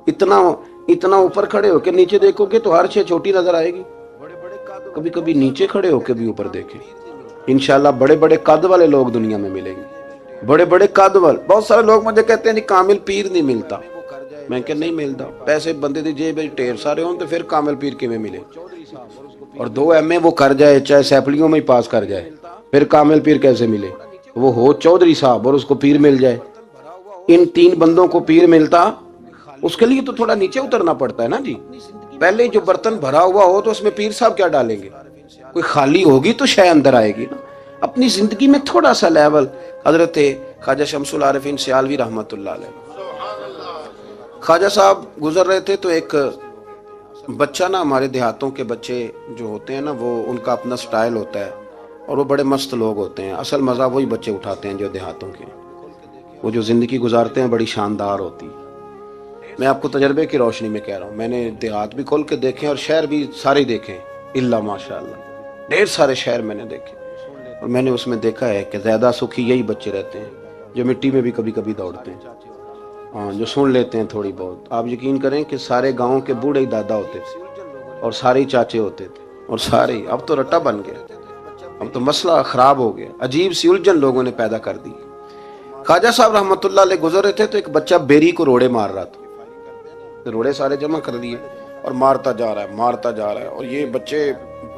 اتنا اوپر کھڑے ہو کے نیچے دیکھو گے تو ہر چیز چھوٹی نظر آئے گی. کبھی کبھی نیچے کھڑے ہو کے بھی اوپر دیکھیں, انشاءاللہ بڑے بڑے قد والے لوگ دنیا میں ملیں گے, بڑے بڑے قد والے. بہت سارے لوگ مجھے کہتے ہیں نہیں کامل پیر نہیں ملتا. میں کہ نہیں ملتا, پیسے بندے دی جیب ٹھیر سارے ہوں تو پھر کامل پیر کیویں ملے, اور 2 MA وہ کر جائے چاہے سیپلیوں میں ہی پاس کر جائے, پھر کامل پیر کیسے ملے. وہ ہو چودھری صاحب اور اس کو پیر مل جائے. ان 3 بندوں کو پیر ملتا, اس کے لیے تو تھوڑا نیچے اترنا پڑتا ہے نا جی. پہلے جو برتن بھرا ہوا ہو تو اس میں پیر صاحب کیا ڈالیں گے, کوئی خالی ہوگی تو شے اندر آئے گی نا. اپنی زندگی میں تھوڑا سا لیول. حضرت خواجہ شمس العارفین سیالوی رحمۃ اللہ علیہ, خواجہ صاحب گزر رہے تھے تو ایک بچہ نا, ہمارے دیہاتوں کے بچے جو ہوتے ہیں نا وہ ان کا اپنا سٹائل ہوتا ہے اور وہ بڑے مست لوگ ہوتے ہیں. اصل مزہ وہی بچے اٹھاتے ہیں جو دیہاتوں کے, وہ جو زندگی گزارتے ہیں بڑی شاندار ہوتی. میں آپ کو تجربے کی روشنی میں کہہ رہا ہوں, میں نے دیہات بھی کھول کے دیکھے اور شہر بھی سارے دیکھے, اللہ ماشاءاللہ ڈھیر سارے شہر میں نے دیکھے, اور میں نے اس میں دیکھا ہے کہ زیادہ سکھی یہی بچے رہتے ہیں جو مٹی میں بھی کبھی کبھی دوڑتے ہیں, ہاں جو سن لیتے ہیں تھوڑی بہت. آپ یقین کریں کہ سارے گاؤں کے بوڑھے ہی دادا ہوتے تھے اور سارے ہی چاچے ہوتے تھے, اور سارے ہی. اب تو رٹا بن گیا, اب تو مسئلہ خراب ہو گیا, عجیب سی الجھن لوگوں نے پیدا کر دی. خواجہ صاحب رحمۃ اللہ علیہ گزر رہے تھے تو ایک بچہ بیری کو روڑے مار رہا تھا, روڑے سارے جمع کر دیے اور مارتا جا رہا ہے, اور یہ بچے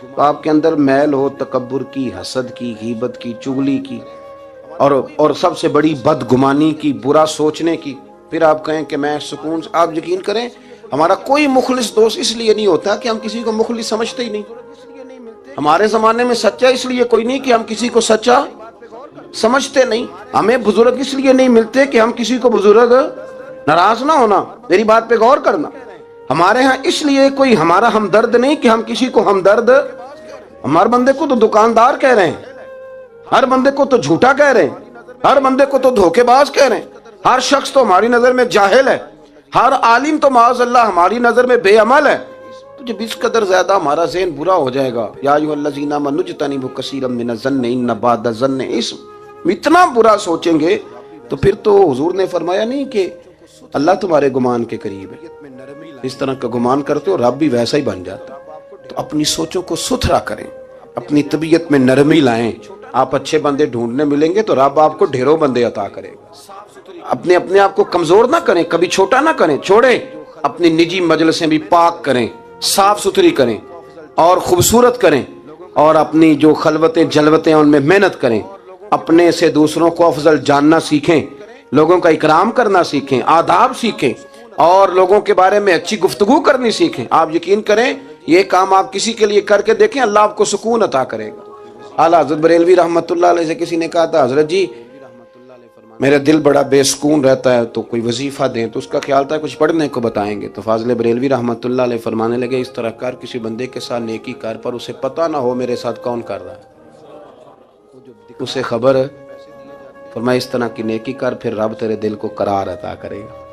تو آپ کے اندر میل ہو تکبر کی، حسد کی، غیبت کی، چغلی کی اور سب سے بڑی بدگمانی کی، برا سوچنے کی، پھر آپ کہیں کہ میں سکون سے، آپ یقین کریں ہمارا کوئی مخلص دوست اس لیے نہیں ہوتا کہ ہم کسی کو مخلص سمجھتے ہی نہیں۔ ہمارے زمانے میں سچا اس لیے کوئی نہیں کہ ہم کسی کو سچا سمجھتے نہیں۔ ہمیں بزرگ اس لیے نہیں ملتے کہ ہم کسی کو بزرگ ناراض نہ ہونا، میری بات پہ غور کرنا۔ ہمارے ہاں اس لیے کوئی ہمارا ہمدرد نہیں کہ ہم کسی کو ہمدرد، ہمارے بندے کو تو دکاندار کہہ رہے ہیں، ہر بندے کو تو جھوٹا کہہ رہے ہیں، ہر بندے کو تو دھوکے باز کہہ رہے ہیں، ہر شخص تو ہماری نظر میں جاہل ہے، ہر عالم تو معاذ اللہ ہماری نظر میں بے عمل ہے۔ تو جب اس قدر زیادہ ہمارا ذہن برا ہو جائے گا، یا ایھا الذین آمنوا اجتنبوا کثیرا من الظن ان بعض الظن اثم، اتنا برا سوچیں گے تو پھر تو حضور نے فرمایا نہیں کہ اللہ تمہارے گمان کے قریب ہے، اس طرح کا گمان کرتے ہو رب بھی ویسا ہی بن جاتا۔ تو اپنی سوچوں کو ستھرا کریں، اپنی طبیعت میں نرمی لائیں۔ آپ اچھے بندے ڈھونڈنے ملیں گے تو رب آپ کو ڈھیروں بندے عطا کرے گا۔ اپنے آپ کو کمزور نہ کریں، کبھی چھوٹا نہ کریں، چھوڑیں۔ اپنی نجی مجلسیں بھی پاک کریں، صاف ستھری کریں اور خوبصورت کریں، اور اپنی جو خلوتیں جلوتیں ان میں محنت کریں۔ اپنے سے دوسروں کو افضل جاننا سیکھیں، لوگوں کا اکرام کرنا سیکھیں، آداب سیکھیں، اور لوگوں کے بارے میں اچھی گفتگو کرنی سیکھیں۔ آپ یقین کریں یہ کام آپ کسی کے لیے کر کے دیکھیں، اللہ آپ کو سکون عطا کرے گا۔ اعلیٰ حضرت بریلوی رحمۃ اللہ علیہ سے کسی نے کہا تھا، حضرت جی میرا دل بڑا بے سکون رہتا ہے تو کوئی وظیفہ دیں، تو اس کا خیال تھا کچھ پڑھنے کو بتائیں گے۔ تو فاضل بریلوی رحمۃ اللہ علیہ فرمانے لگے، اس طرح کر کسی بندے کے ساتھ نیکی کر، پر اسے پتہ نہ ہو میرے ساتھ کون کر رہا ہے، اسے خبر ہے، فرمایا اس طرح کی نیکی کر، پھر رب تیرے دل کو قرار عطا کرے گا۔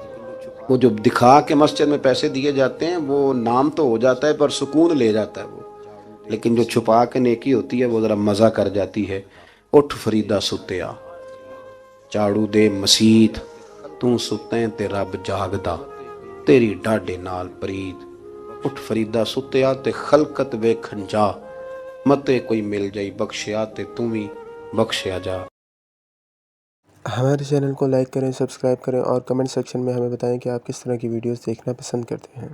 وہ جو دکھا کے مسجد میں پیسے دیے جاتے ہیں وہ نام تو ہو جاتا ہے پر سکون لے جاتا ہے وہ، لیکن جو چھپا کے نیکی ہوتی ہے وہ ذرا مزہ کر جاتی ہے۔ اٹھ فریدا ستیا، چاڑو دے مسیت، تو ستیں تے رب جاگدا، تیری ڈاڈے نال پرید۔ اٹھ فریدا ستیا تے خلقت ویکھن جا، متے کوئی مل جائی بخشیا تے توں وی بخشیا جا۔ ہمارے چینل کو لائک کریں، سبسکرائب کریں اور کمنٹ سیکشن میں ہمیں بتائیں کہ آپ کس طرح کی ویڈیوز دیکھنا پسند کرتے ہیں۔